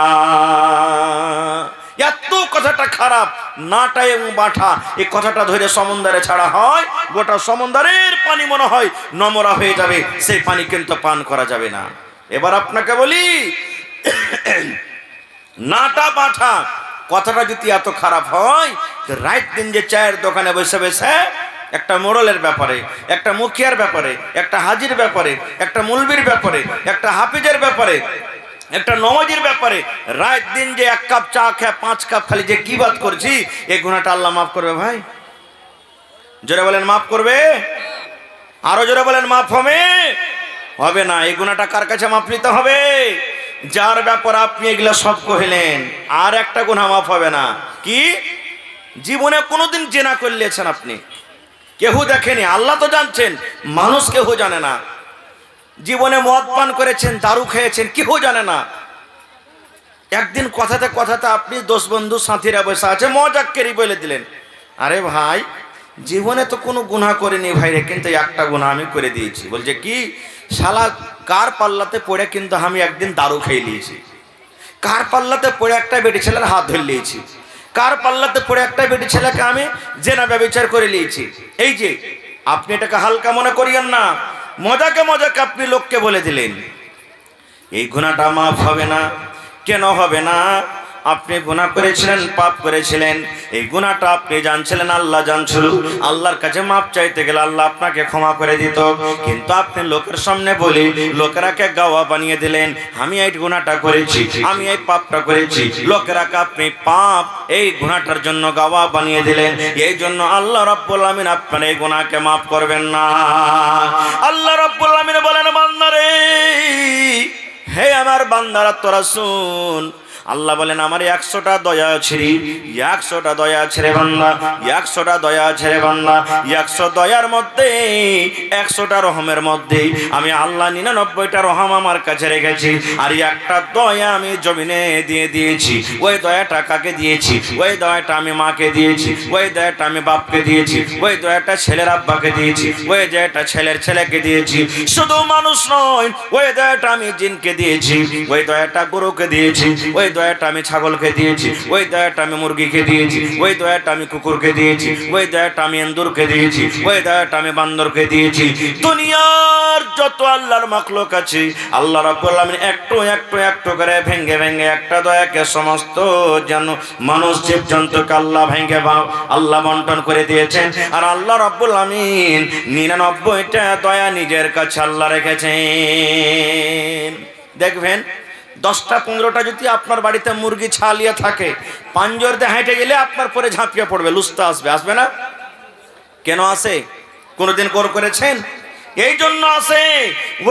Speaker 1: এত কথাটা খারাপ, নাটা এবং বাঁঠা, এই কথাটা ধরে সমুদ্রে ছাড়া হয়, গোটা সমুদ্রের পানি মনে হয় নোংরা হয়ে যাবে, সেই পানি কিন্তু পান করা যাবে না। এবার আপনাকে বলি, নাটা বাঁঠা কথাটা যদি এত খারাপ হয়, রাত দিন যে চায়ের দোকানে বসে বসে একটা মোড়লের ব্যাপারে, একটা মুখিয়ার ব্যাপারে, একটা হাজির ব্যাপারে, একটা মুলবির ব্যাপারে, একটা হাফিজের ব্যাপারে, একটা নমাজের ব্যাপারে রাত দিন যে এক কাপ চা খেয়ে 5 কাপ খালি যে গীবত করছি, এই গুনাহটা আল্লাহ মাফ করবে ভাই? জোরে বলেন মাফ করবে? আরো জোরে বলেন মাফ হবে? হবে না। এই গুনাহটা কার কাছে মাফ নিতে হবে? যার ব্যাপারে আপনি এগুলা সব কহিলেন, আর একটা গুনাহ মাফ হবে না। কি? জীবনে কোনোদিন জেনা করলেছেন আপনি, কেউ দেখেনি, আল্লাহ তো জানছেন, মানুষ কেউ জানে না। জীবনে মদ পান করেছেন, দারু খেয়েছেন, কেউ জানে না। একদিন কথাতে কথাতে আপনি 10 বন্ধু সাথীরা বসে আছে, মজাক করে বলে দিলেন, আরে ভাই, জীবনে তো কোনো গুনাহ করিনি ভাই রে, কিন্তু একটা গুনাহ আমি করে দিয়েছি। বলছে কি? শালা কার পাল্লাতে পড়ে কিন্তু আমি একদিন দারু খেয়ে নিয়েছি, কার পাল্লাতে পড়ে একটা বেটি ছেলের হাত ধরে নিয়েছি, কার পাল্লাতে পড়ে একটা বেটি ছেলেকে আমি জেনা ব্যভিচার করে নিয়েছি। এই যে আপনি এটাকে হালকা মনে করিয়েন না, মজাকে মজাকে আপনি লোককে বলে দিলেন। এই গুনাহটা মাফ হবে না। কেন হবে না? আপনি গুনাহ করেছিলেন, পাপ করেছিলেন, এই গুনাহটা আপনি জানছিলেন, আল্লাহ জানছিল। আল্লাহর কাছে মাপ চাইতে গেলে আল্লাহ আপনাকে ক্ষমা করে দিত, কিন্তু আপনি লোকের সামনে বলে লোকেরাকে গাওয়া বানিয়ে দিলেন, আমি এই গুনাহটা করেছি, আমি এই পাপটা করেছি। লোকেরাকে আপনি পাপ এই গুনাহটার জন্য গাওয়া বানিয়ে দিলেন। এই জন্য আল্লাহ রাব্বুল আমিন আপনার এই গুনাহকে মাফ করবেন না। আল্লাহ রাব্বুল আমিন বলেন, বান্দারে, হে আমার বান্দারা, তোরা শুন। আল্লাহ বলেন, আমার 100টা দয়া আছে রে, 100টা দয়া আছে রে বান্দা, 100টা দয়া আছে রে বান্দা। 100 দয়ার মধ্যে, 100টা রহমের মধ্যে আমি আল্লাহ 99টা রহম আমার কাছে রেখেছি, আর একটা দয়া আমি জমিনে দিয়ে দিয়েছি। ওই দয়াটা কাকে দিয়েছি? ওই দয়াটা আমি মাকে দিয়েছি, ওই দয়াটা আমি বাপকে দিয়েছি, ওই দয়াটা ছেলের আব্বাকে দিয়েছি, ওই দয়াটা ছেলের ছেলেকে দিয়েছি। শুধু মানুষ নয়, ওই দয়াটা আমি জিনকে দিয়েছি। দিয়েছি, ওই দয়াটা গরুকে দিয়েছি, ওই দয়াটা আমি ছাগলকে দিয়েছি, ওই দয়াটা আমি মুরগিকে দিয়েছি, ওই দয়াটা আমি কুকুরকে দিয়েছি, ওই দয়াটা আমি এন্দুরকে দিয়েছি, ওই দয়াটা আমি বান্দরকে দিয়েছি। দুনিয়ার যত আল্লাহর মাখলুক আছে আল্লাহ রাব্বুল আলামিন একটু একটু একটু করে ভেঙে ভেঙে একটা দয়াকে সমস্ত যেন মানুষ জীবজন্তুকে আল্লাহ ভেঙে আল্লাহ বন্টন করে দিয়েছেন। আর আল্লাহ রাব্বুল আলামিন 99টা দয়া নিজের কাছে আল্লাহ রেখেছেন। দেখবেন 10টা 15টা যদি আপনার বাড়িতে মুরগি ছালিয়ে থাকে, পাঞ্জর দিয়ে হেঁটে গেলে আপনার পরে ঝাঁপিয়ে পড়বে, লুস্তা আসবে, আসবে না? কেন আসে? কোনোদিন করেছেন? এই জন্য আসে,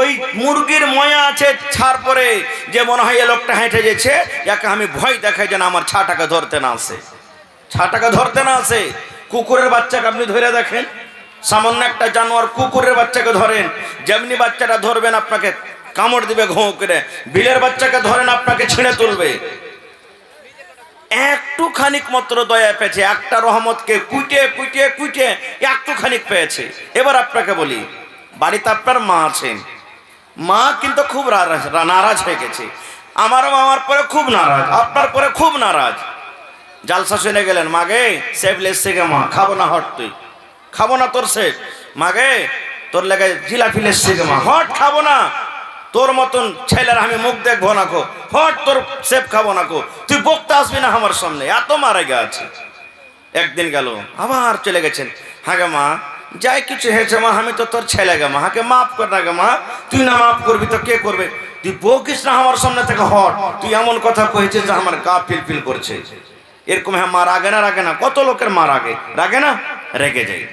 Speaker 1: ওই মুরগির ময়া আছে ছাড় পরে যে মনে হয় এ লোকটা হেঁটে গেছে, একে আমি ভয় দেখাই যেন আমার ছাটাকে ধরতে না আসে, ছাটাকে ধরতে না আসে। কুকুরের বাচ্চাকে আপনি ধরে দেখেন, সামান্য একটা জানোয়ার কুকুরের বাচ্চাকে ধরেন, যেমনি বাচ্চাটা ধরবেন আপনাকে কামড় দিবে ঘোঁ করে। বিলের বাচ্চাকে ধরেন আপনাকে ছিঁড়ে তুলবে। একটু খানিক মাত্র দয়া পেয়েছে, একটা রহমতকে কুইটে কুইটে কুইটে একটু খানিক পেয়েছে। এবার আপনাকে বলি, বাড়িতে আপনার মা আছেন, মা কিন্তু খুব নারাজ হয়ে গেছে। আমার মা আমার পরে খুব নারাজ, আপনার পরে খুব নারাজ। জালসা শুনে গেলেন, মাগে সেফ লেসছে গে মা, খাবো না হট, তুই খাবো না তোর সেফ, মাগে তোর লেগে জিলাপি লেসছে গে মা, হট খাবো না, তোর মতন ছেলের আমি মুখ দেখবো না কো, হট তোর সেফ খাবো না কো, তুই বকতে আসবি না আমার সামনে, এত মারা গেছে। একদিন গেল, আবার চলে গেছেন, হ্যাঁ গে মা যাই কিছু হয়েছে মা, আমি তো তোর ছেলে গে মা, হাকে মাফ কর না গে মা, তুই না মাফ করবি তো কে করবে, তুই বকিস না আমার সামনে থেকে, হট তুই এমন কথা কয়েছিস যে আমার গা ফিল করছে। এরকম হ্যাঁ মা রাগে না? রাগে না? কত লোকের মা রাগে, রাগে না? রেগে যায়।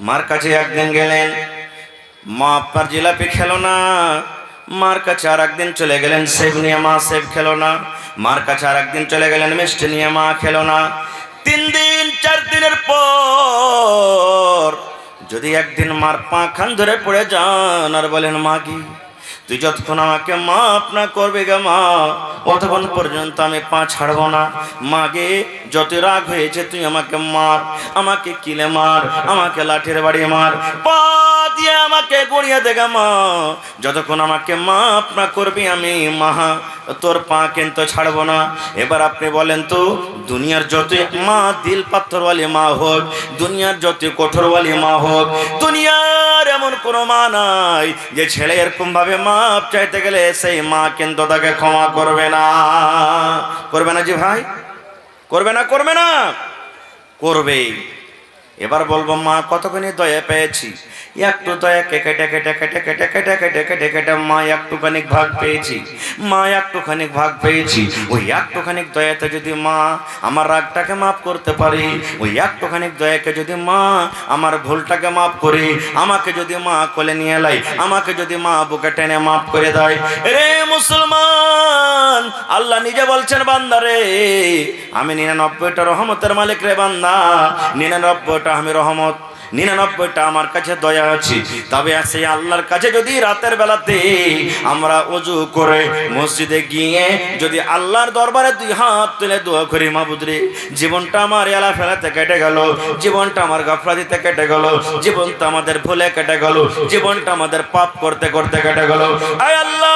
Speaker 1: মার কাছে একদিন গেলেন, মা আপনার জিলাপি খেলো না। মার কাছে আর একদিন চলে গেলেন, সেব নিয়ে, মা সেব খেলো না। মার কাছে আর একদিন চলে গেলেন, মিষ্টি নিয়ে, মা খেলো না। 3 দিন 4 দিনের পর যদি একদিন মার পা খান ধরে পড়ে যান আর বলেন, মা কি তুই যতক্ষণ আমাকে মাফ না করবে গে মা, ততক্ষণ পর্যন্ত আমি পা ছাড়বো না। মাগে যত রাগ হয়েছে তুই আমাকে মার, আমাকে কিলে মার, আমাকে লাঠির বাড়ি মার, পা দিয়ে আমাকে গড়িয়ে দেগা মা, যতক্ষণ আমাকে মাফ না করবি আমি মা তোর পা কিন্তু ছাড়বো না। এবার আপনি বলেন তো, দুনিয়ার যত মা দিল পাথরওয়ালি মা হোক, দুনিয়ার যত কঠোরওয়ালি মা হোক, দুনিয়ার এমন কোনো মা নাই যে ছেলে এরকম ভাবে মাপ চাইতে গেলে সেই মা কিন্তু তাকে ক্ষমা করবে না। করবে না জি ভাই? করবে না? করবে না? করবে। এবার বলবো, মা কতখানি দয়া পেয়েছি, একটু দয়াকে কেটে কেটে কেটে কেটে কেটে কেটে কেটে কেটে মা একটুখানি ভাগ পেয়েছি, মা একটুখানি ভাগ পেয়েছি। ওই একটুখানি দয়াতে যদি মা আমার রাগটাকে মাফ করতে পারি, ওই একটুখানি দয়াকে যদি মা আমার ভুলটাকে মাফ করি, আমাকে যদি মা কোলে নিয়ে লাই, আমাকে যদি মা বুকে টেনে মাফ করে দেয়, রে মুসলমান আল্লাহ নিজে বলছেন, বান্দারে আমি 99টা রহমতের মালিক রে বান্দা, 99টা আমি রহমত, 99টা আমার কাছে দয়া আছে। তবে সেই আল্লাহর কাছে যদি রাতের বেলাতে আমরা ওযু করে মসজিদে গিয়ে যদি আল্লাহর দরবারে 2 হাত তুলে দোয়া করি, মাবুদ রে জীবনটা আমার এলা ফেলাতে কেটে গেল, জীবনটা আমার গাফলাতিতে কেটে গেল, জীবনটা আমাদের ভুলে কেটে গেল, জীবনটা আমাদের পাপ করতে করতে কেটে গেল, আয় আল্লাহ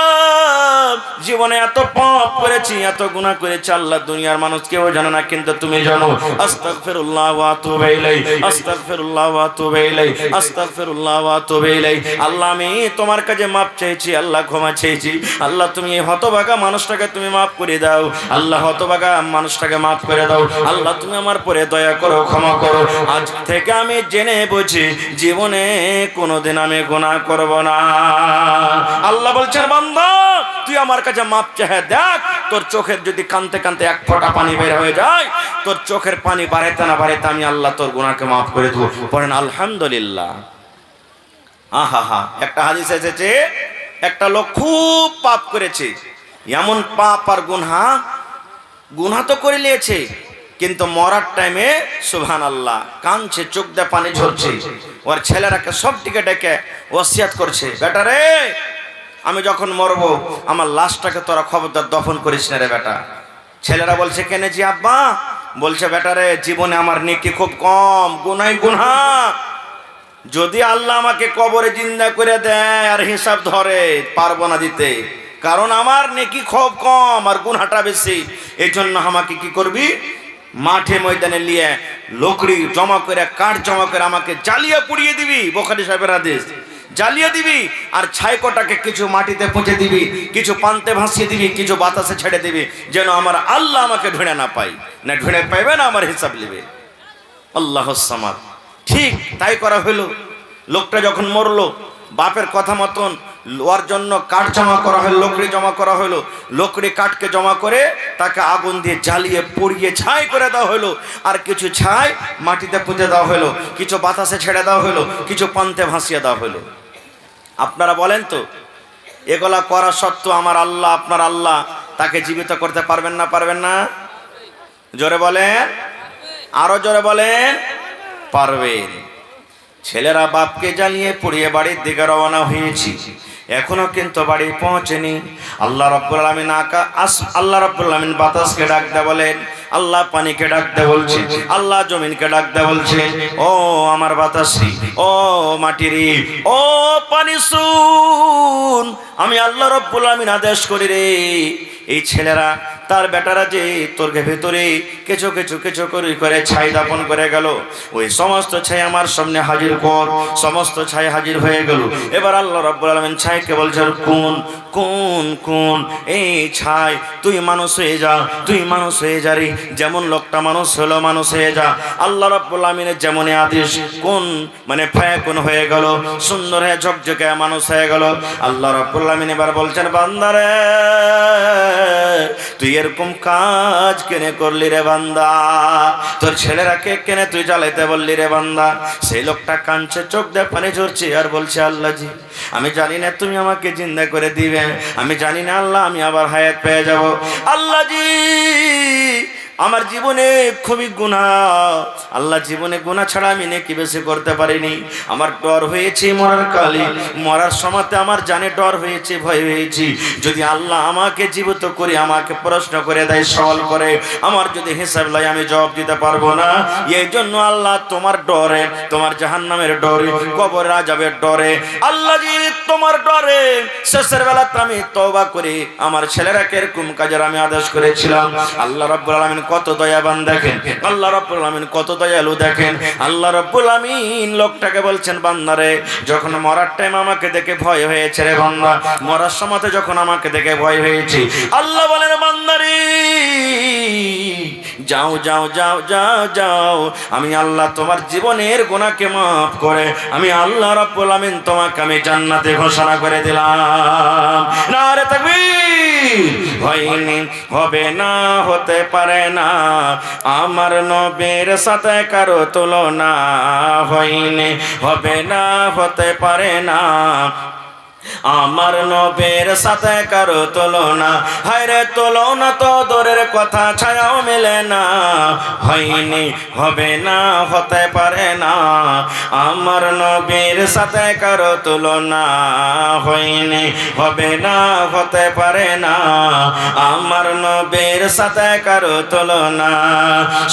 Speaker 1: জীবনে এত পাপ করেছি, এত গুনাহ করেছি আল্লাহ, দুনিয়ার মানুষ কেউ জানে না কিন্তু তুমি জানো। আস্তাগফিরুল্লাহ ওয়া আতুবু ইলাইহি, আস্তাগফিরুল্লাহ ওয়া আতুবু ইলাইহি, আস্তাগফিরুল্লাহ ওয়া আতুবু ইলাইহি। আল্লাহ আমি তোমার কাছে মাপ চাইছি, আল্লাহ ক্ষমা চাইছি, আল্লাহ তুমি এই হতভাগা মানুষটাকে তুমি মাফ করে দাও, আল্লাহ হতভাগা মানুষটাকে মাফ করে দাও, আল্লাহ তুমি আমার পরে দয়া করো, ক্ষমা করো। আজ থেকে আমি জেনে বুঝি জীবনে কোনোদিন আমি গুনাহ করব না। আল্লাহ বলছেন, বান্দা তুই আমার কাছে মাপ চেয়ে দেখ, তোর চোখের যদি কানতে কানতে 1 ফোঁটা পানি বের হয়ে যায়, তোর চোখের পানি বাড়াইতে না বাড়াইতে আমি আল্লাহ তোর গুনাহকে মাফ করে দেব। পড়েন আলহামদুলিল্লাহ। আহা হা, একটা হাদিস এসেছে, একটা লোক খুব পাপ করেছে, এমন পাপ আর গুনাহ তো করে নিয়েছে, কিন্তু মরার টাইমে সুবহানাল্লাহ কাঁদছে, চোখ দিয়ে পানি ঝরছে। ওর ছেলেরাকে সব দিকে ডেকে ওসিয়াত করছে, বেটা রে আমি যখন মরবো আমার লাশটাকে তোরা খবরদার দফন করিস না রে বেটা। ছেলেরা বলছে, কেন জি আব্বা? বলছে, বেটা রে জীবনে আমার নেকি খুব কম, গুনাহ যদি আল্লাহ আমাকে কবরে জিন্দা করে দেয় আর হিসাব ধরে পারবো না দিতে, কারণ আমার নেকি খুব কম আর গুনাহটা বেশি। এই জন্য আমাকে কি করবি, মাঠে ময়দানে নিয়ে লকড়ি জমা করে, কাঠ জমা করে আমাকে জ্বালিয়ে পুড়িয়ে দিবি। বুখারী সাহেবের হাদিস। জ্বালিয়ে দিবি আর ছাইকোটাকে কিছু মাটিতে পুঁতে দিবি, কিছু পান্তে ভাসিয়ে দিবি, কিছু বাতাসে ছেড়ে দিবি, যেন আমার আল্লাহ আমাকে ঢুঁড়ে না পাই, না ঢুঁড়ে পাইবে না আমার হিসাব নেবে। আল্লাহুস সামাদ। ঠিক তাই করা হলো। লোকটা যখন মরলো, বাপের কথা মতন ওর জন্য কাঠ জমা করা হলো, লকড়ি জমা করা হলো। লকড়ি কাঠকে জমা করে তাকে আগুন দিয়ে জ্বালিয়ে পুড়িয়ে ছাই করে দেওয়া হলো। আর কিছু ছাই মাটিতে পুঁতে দেওয়া হলো, কিছু বাতাসে ছেড়ে দেওয়া হলো, কিছু পান্তে ভাসিয়ে দেওয়া হলো। আপনারা বলেন তো, এগুলা করা সত্ত্বেও আমার আল্লাহ, আপনার আল্লাহ তাকে জীবিত করতে পারবেন না? পারবেন না? জোরে বলেন, আরো জোরে বলেন, পারবেন। ছেলেরা বাপকে জ্বালিয়ে পুড়িয়ে বাড়ির দিকে রওনা হয়েছি, এখনো কিন্তু বাড়ি পৌঁছেনি। আল্লাহ রাব্বুল আলামিন আল্লাহ রাব্বুল আলামিন বাতাসকে ডাকতে বলেন, আল্লাহ পানিকে ডাকতে বলছে, আল্লাহ জমিনকে ডাকতে বলছে, ও আমার বাতাসি, ও মাটিরি, ও পানি শুন, আমি আল্লাহ রাব্বুল আলামিন আদেশ করি রে, এই ছেলেরা তার বেটারা যে তোর ভেতরে কিছু কিছু কিছু করে ছাই দাপন করে গেল, ওই সমস্ত ছাই আমার সামনে হাজির কর। সমস্ত ছাই হাজির হয়ে গেল। এবার আল্লাহ রাব্বুল আলামিন ছাইকে বলছে, কোন কোন কোন এই ছাই, তুই মানুষ হয়ে যা, তুই মানুষ হয়ে যা রে। যেমন লোকটা মানুষ হলো, মানুষ হয়ে যা। আল্লাহ রাব্বুল আলামিনের যেমন আদেশ, কোন মানে ফায়াকুন হয়ে গেল, সুন্দর হয়ে ঝকঝকে মানুষ হয়ে গেল। আল্লাহ রাব্বুল আলামিন এবার বলছেন, বান্দারে তুই এরকম কাজ কেনে করলি রে বান্দা, তোর ছেলেরাকে কেনে তুই জ্বালাইতে বললি রে বান্দা। সেই লোকটা কাঁদছে, চোখ দিয়ে পানি ঝরছে আর বলছে, আল্লাহ জি আমি জানি না তুমি আমাকে জিন্দা করে দিবে, আমি জানি না আল্লাহ আমি আবার হায়াত পেয়ে যাব। আল্লাহ জি আমার জীবনে খুবই গুনাহ, আল্লাহ জীবনে গুনাহ ছাড়া আমি নেকি বেশি করতে পারিনি। আমার ডর হয়েছে মরার কালে, মরার সময়তে আমার জানে ডর হয়েছে, ভয় হয়েছে, যদি আল্লাহ আমাকে জীবিত করে আমাকে প্রশ্ন করে দেয়, সওয়াল করে, আমার যদি হিসাব লাই আমি জবাব দিতে পারবো না। এই জন্য আল্লাহ তোমার ডরে, তোমার জাহান্নামের ডরে, কবরের আযাবের ডরে, আল্লাহ জি তোমার ডরে শেষের বেলাতে আমি তওবা করি আমার ছেলেরাকে এরকম কাজের আমি আদেশ করেছিলাম। আল্লাহ রাব্বুল আলামিন কত দয়াবান দেখেন, আল্লাহ রাব্বুল আলামিন কত দয়ালু দেখেন। আল্লাহ রাব্বুল আলামিন লোকটাকে বলছেন, বান্দারে যখন মরার টাইম আমাকে দেখে ভয় হয়েছে রে বান্দা, মরার সময়তে যখন আমাকে দেখে ভয় হয়েছে, আল্লাহ বলেন, বান্দারে যাও যাও যাও যাও যাও, আমি আল্লাহ তোমার জীবনের গুনাহকে মাফ করে আমি আল্লাহ রাব্বুল আলামিন তোমাকে আমি জান্নাতে ঘোষণা করে দিলাম। নারে তাকবীর। হয়নি, হবে না, হতে পারে না, আমার নবীর সাথে কারো তুলনা, হয়নি, হবে না, হতে পারে না, আমার নবীর সাথে কারো তুলনা, হায়রে তুলনা তো দূরের কথা, ছায়াও মেলে না, হয়নি, হবে না, হতে পারে না, আমার নবীর সাথে কারো তুলনা, হয়নি, হবে না, হতে পারে না, আমার নবীর সাথে কারো তুলনা।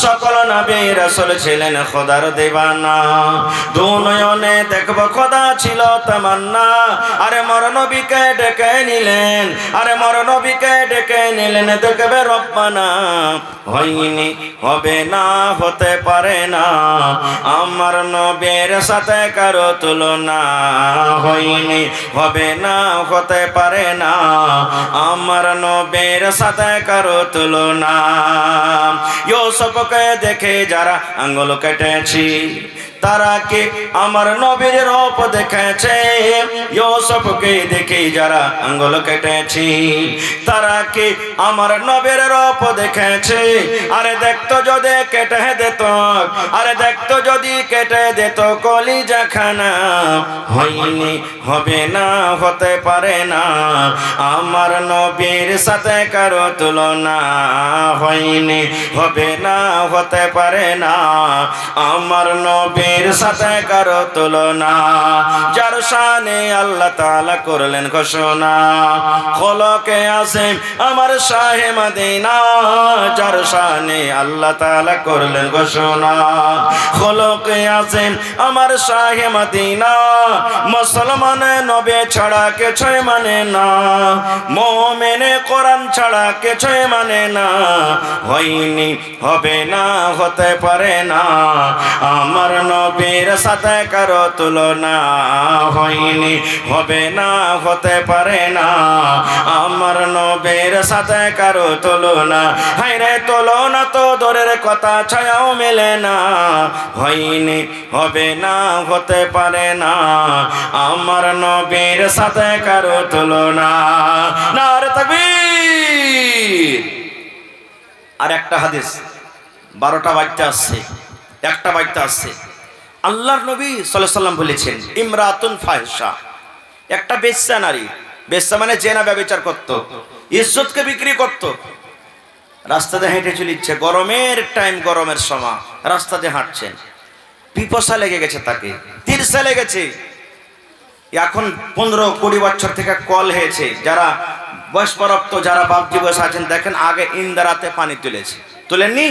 Speaker 1: সকল নবী রাসূল ছিলেন খোদার দিওয়ানা, দু নয়নে দেখব খোদা ছিল তামান্না। আরে মর নবীকে ডেকে নিলেন, আরে মর নবীকে ডেকে নিলেন, দেখবে রব্বানা, হয়নি, হবে না, হতে পারে না, আমার নবীর সাথে কারো তুলনা, হয়নি, হবে না, হতে পারে না, আমার নবীর সাথে কারো তুলনা। ইউসুফকে দেখে যারা আঙ্গুল কেটেছি, তারা কে আমার নবীর রূপ দেখেছে। ইউসুফকে দেখে যারা আঙ্গুল কেটেছি, তারা কে আমার নবীর রূপ দেখেছে। আরে দেখতো যদি কেটে দিত, আরে দেখতো যদি কেটে দিত কলিজা খানা, হয়নি, হবে না, হতে পারে না, আমার নবীর সাথে কারো তুলনা, হয়নি, হবে না, হতে পারে না, আমার নবী নবীর সাথে কারো তুলনা, যার শানে আল্লাহ তাআলা করলেন ঘোষণা। খলকে আসিম আমার শাহে মদিনা, যার শানে আল্লাহ তাআলা করলেন ঘোষণা। খলকে আসিম আমার শাহে মদিনা, মুসলমান নবী ছাড়া কিছুই মানে না, মুমিনে কোরআন ছাড়া কিছুই মানে না। হয়নি, হবে না, হতে পারে না, আমার নবীর সাথে কারো তুলনা। হয়নি, হবে না, হতে পারে না, আমার নবীর সাথে কারো তুলনা। হায়রে তুলনা তো দূরের কথা, ছায়াও মেলে না। হয়নি, হবে না, হতে পারে না, আমার নবীর সাথে কারো তুলনা। নারে তাকবীর। আর একটা হাদিস 12টা বাজতে আসছে, একটা বাজতে আসছে। আল্লাহর নবী সাল্লাল্লাহু আলাইহি সাল্লাম বলেছেন, ইমরাতুন ফাহিশা, একটা বেশ্যা নারী। বেশ্যা মানে জেনা ব্যভিচার করত, ইজ্জতকে বিক্রি করত। রাস্তাতে হেঁটে চলিচ্ছে, গরমের টাইম, গরমের সময় রাস্তাতে হাঁটছেন, পিপাসা লেগে গেছে, তাকে তিরসা লেগেছে। এখন 15-20 বছর থেকে কল হয়েছে। যারা বয়স্কপ্রাপ্ত, যারা বাপজি বয়স আছেন, দেখেন আগে ইন্দারাতে পানি তুলেছে, তুলেননি?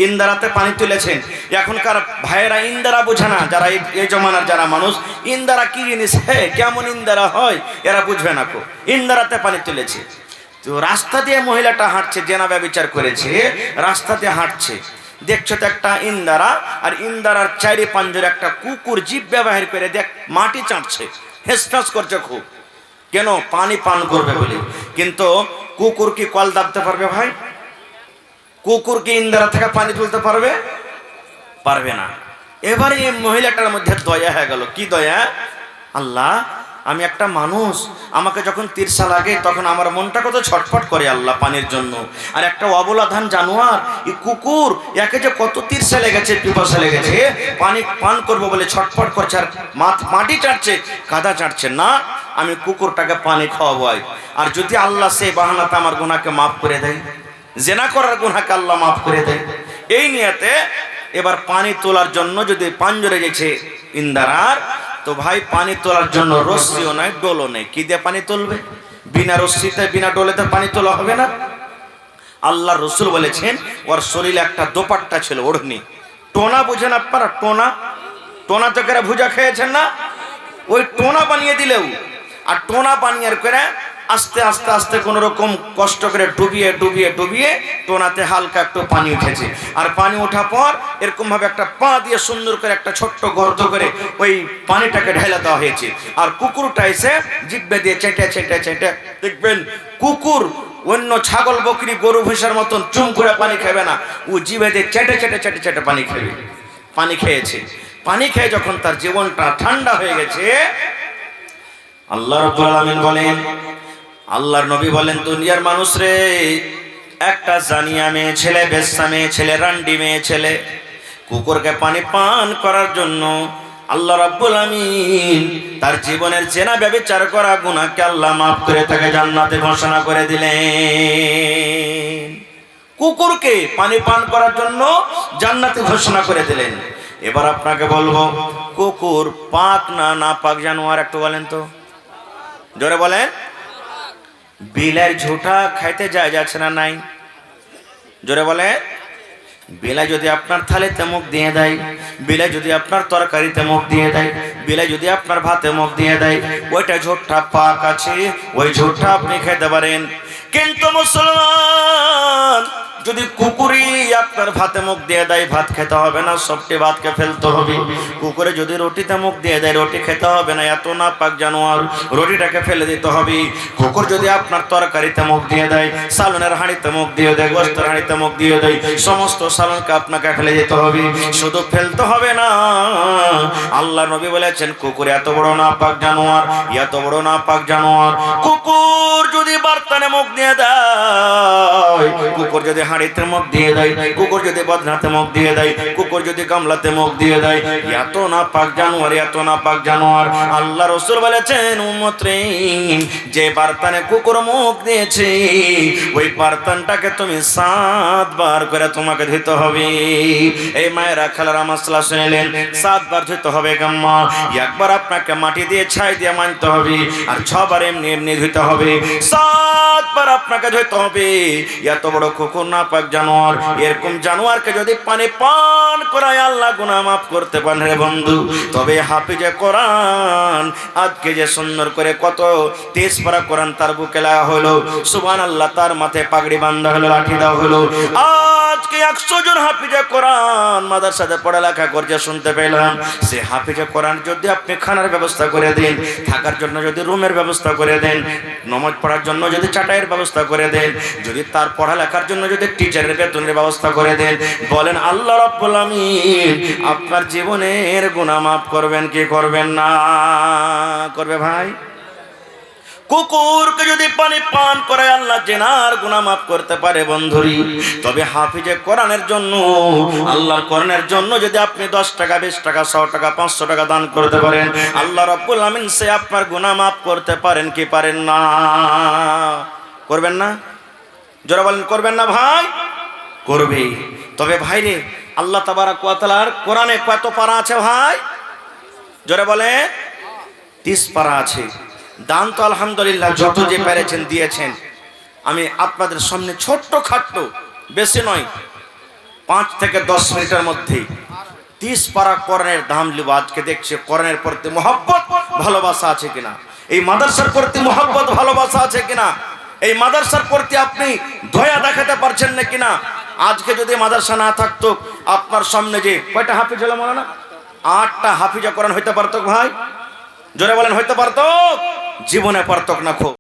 Speaker 1: ইন্দারাতে পানি তুলেছেন। এখনকার ভাইয়েরা ইন্দারা বোঝে না, যারা এই জমানার যারা মানুষ, ইন্দারা কি জিনিস, কেমন ইন্দারা হয় এরা বুঝবে না। কো ইন্দারাতে পানি তুলেছে। তো রাস্তা দিয়ে মহিলাটা হাঁটছে, জেনা ব্যভিচার করেছে, রাস্তাতে হাঁটছে। দেখছো তো একটা ইন্দারা, আর ইন্দারার চারি পাঞ্জরে একটা কুকুর জীব ব্যবহার করে দেখ মাটি চাটছে, হেসফেস করছে খুব। কেন? পানি পান করবে বলে। কিন্তু কুকুর কি কল দাবতে পারবে ভাই? কুকুর কি ইন্দারা থেকে পানি তুলতে পারবে? পারবে না। এবারে এই মহিলাটার মধ্যে দয়া হয়ে গেল। কি দয়া? আল্লাহ, আমি একটা মানুষ, আমাকে যখন তিরসা লাগে তখন আমার মনটা কত ছটফট করে আল্লাহ পানির জন্য। আর একটা অবলাধান জানোয়ার, এই কুকুর, একে যে কত তিরসা লেগেছে, পিপাসা লেগেছে, পানি পান করবো বলে ছটফট করছে, আর মাটি চাটছে, কাদা চাটছে না। আমি কুকুরটাকে পানি খাওয়াবো। আর যদি আল্লাহ সেই বাহানাতে আমার গুনাহকে মাফ করে দেয়, জেনা করার গুনাহকে আল্লাহ মাফ করে দেয়, এই নিয়তে এবার পানি তোলার জন্য যদি পাঞ্জরে গেছে ইন্দারার, তো ভাই পানি তোলার জন্য রশ্মিও নাই, ডোলও নেই। কি দিয়ে পানি তুলবে? বিনা রশ্মিতে, বিনা ডোলেতে পানি তোলা হবে না। আল্লাহর রাসূল বলেছেন, ওর শরীরে একটা দোপাট্টা ছিল, ওড়নি। টোনা বুঝেন আপনারা? টোনা, টোনা তো করে ভুজা খেয়েছেন না? ওই টোনা বানিয়ে দিলেও, আর টোনা বানিয়ে করে আস্তে আস্তে আস্তে কোন রকম কষ্ট করে ডুবিয়ে ডুবিয়ে ডুবিয়ে টোনাতে হালকা একটু পানি উঠেছে। আর পানি ওঠা পর এরকম ভাবে একটা পা দিয়ে সুন্দর করে একটা ছোট্ট গর্ত করে ওই পানিটাকে ঢেলে দেওয়া হয়েছে। আর কুকুরটা এসে জিব্বে দিয়ে চেটে চেটে চেটে, দেখবেন কুকুর অন্য ছাগল, বকরি, গরু, ভৈষার মতন চুম করে পানি খাবে না, ও জিভে দিয়ে চেটে চেটে চেটে চেটে পানি খাবে। পানি খেয়েছে। পানি খেয়ে যখন তার জীবনটা ঠান্ডা হয়ে গেছে, আল্লাহ রাব্বুল আলামিন বলেন, আল্লাহর নবী বলেন, দুনিয়ার মানুষ রে, একটা জানিয়া মেয়ে ছেলে, বেশ্যা মেয়ে ছেলে, রান্ডি মেয়ে ছেলে কুকুরকে পানি পান করার জন্য আল্লাহ রাব্বুল আমিন তার জীবনের জেনা ব্যভিচার করা গুনাহকে আল্লাহ মাফ করে তাকে জান্নাতে ঘোষণা করে দিলেন। কুকুরকে পানি পান করার জন্য জান্নাতে ঘোষণা করে দিলেন। এবার আপনাকে বলবো, কুকুর পাক না নাপাক জানোয়ার একটু বলেন তো, জোরে বলেন। বিলাই ঝুটা খাইতে যায় যাচ্ছে না নাই? জোরে বলে। বিলাই যদি আপনার থালিতে মুখ দিয়ে দেয়, বিলাই যদি আপনার তরকারিতে মুখ দিয়ে দেয়, বিলাই যদি আপনার ভাতে মুখ দিয়ে দেয়, ওইটা ঝুটটা পাক আছে, ওই ঝুটটা আপনি খেতে পারেন। কিন্তু মুসলমান, যদি কুকুরি আপনার ভাতে মুখ দিয়ে দেয়, ভাত খেতে হবে না, সবটি ভাতকে ফেলতে হবে। কুকুরে যদি রুটিতে মুখ দিয়ে দেয়, রুটি খেতে হবে না, এত না পাক জানোয়ার, রুটিটাকে ফেলে দিতে হবে। কুকুর যদি আপনার তরকারিতে মুখ দিয়ে দেয়, সালনের হাঁড়িতে মুখ দিয়ে দেয়, গোস্তের হাঁড়িতে মুখ দিয়ে দেয়, সমস্ত সালনকে আপনাকে ফেলে দিতে হবে, শুধু ফেলতে হবে না। আল্লাহ নবী বলেছেন, কুকুর এত বড় না পাক জানোয়ার, এত বড় না পাক জানোয়ার, কুকুর যদি বার্তানে মুখ দিয়ে দেয়, কুকুর যদি হাঁড়িতে মুখ দিয়ে দেয়, কুকুর যদি বদনাতে মুখ দিয়ে দেয়, কুকুর যদি গামলাতে মুখ দিয়ে দেয়, এত না পাক জানোয়ার, এত না পাক জানোয়ার। আল্লাহ রাসূল বলেছেন উম্মত রে, যে বারতানে কুকুর মুখ দিয়েছে ওই বারতানটাকে তুমি 7 বার করে তোমাকে ধুতে হবে। এই মায়েরা খালারা মাসলা শুনলেন, 7 বার ধুতে হবে গাম্মা। একবার আপনাকে মাটি দিয়ে ছাই দিয়ে মানতে হবে, আর 6 বার এমনি এমনি ধুতে হবে, 7 বার আপনাকে ধুতে হবে। এত বড় কুকুর না পাক জানোয়ার, এরকম জানোয়ারকে যদি পানি পান করায় আল্লাহ গুনাহ মাফ করতে পারেন রে বন্ধু। তবে হাফিজে কোরআন আজকে যে সুন্দর করে কত 23 পারা কোরআন তার বুকে লাগা হলো, সুবহানাল্লাহ, তার মাথায় পাগড়ি বাঁধা হলো, লাঠি দেওয়া হলো। আজকে 100 জন হাফিজে কোরআন মাদ্রাসাতে পড়ালেখা করছে শুনতে পেলাম। সে হাফিজে কোরআন যদি আপনি খানার ব্যবস্থা করে দেন, থাকার জন্য যদি রুমের ব্যবস্থা করে দেন, নামাজ পড়ার জন্য যদি চাটাইয়ের ব্যবস্থা করে দেন, যদি তার পড়ালেখার জন্য যদি টিচারের বেতনের ব্যবস্থা করে দেন, বলেন আল্লাহ রাব্বুল আমিন আপনার জীবনের গুনাহ মাফ করবেন কি করবেন না? করবে ভাই। কুকুরকে যদি পানি পান করায় আল্লাহ জেনার গুনাহ মাফ করতে পারে বন্ধুরি। তবে হাফিজে কোরআনের জন্য, আল্লাহর কোরআনের জন্য যদি আপনি 10 টাকা, 20 টাকা, 100 টাকা, 500 টাকা দান করতে পারেন, আল্লাহ রাব্বুল আমিন সে আপনার গুনাহ মাফ করতে পারেন কি পারেন না? করবেন না? জোরে বলেন করবেন না ভাই? করবে। তবে ভাই রে, আল্লাহ তাবারক ওয়া তাআলার কোরআনে কত পারা আছে ভাই? জোরে বলে 30 পারা আছে। দান তো আলহামদুলিল্লাহ যত যে পেরেছেন দিয়েছেন। আমি আপনাদের সামনে ছোট্ট খাট্ট, বেশি নয়, 5 থেকে 10 মিনিটের মধ্যে 30 পারা কোরআনের দাম লিব। আজকে দেখছে কোরআনের প্রতি মহব্বত ভালোবাসা আছে কিনা, এই মাদ্রাসার প্রতি মহব্বত ভালোবাসা আছে কিনা, এই মাদ্রাসার প্রতি আপনি দয়া দেখাতে পারছেন না কিনা। আজকে যদি মাদ্রাসা না থাকতো, আপনার সামনে যে কয়টা হাফিজ হলো মাওলানা? 8টা হাফিজা কোরআন হইতে পারতো ভাই? জোরে বলেন হইতে পারতো? জীবনে পারতো না।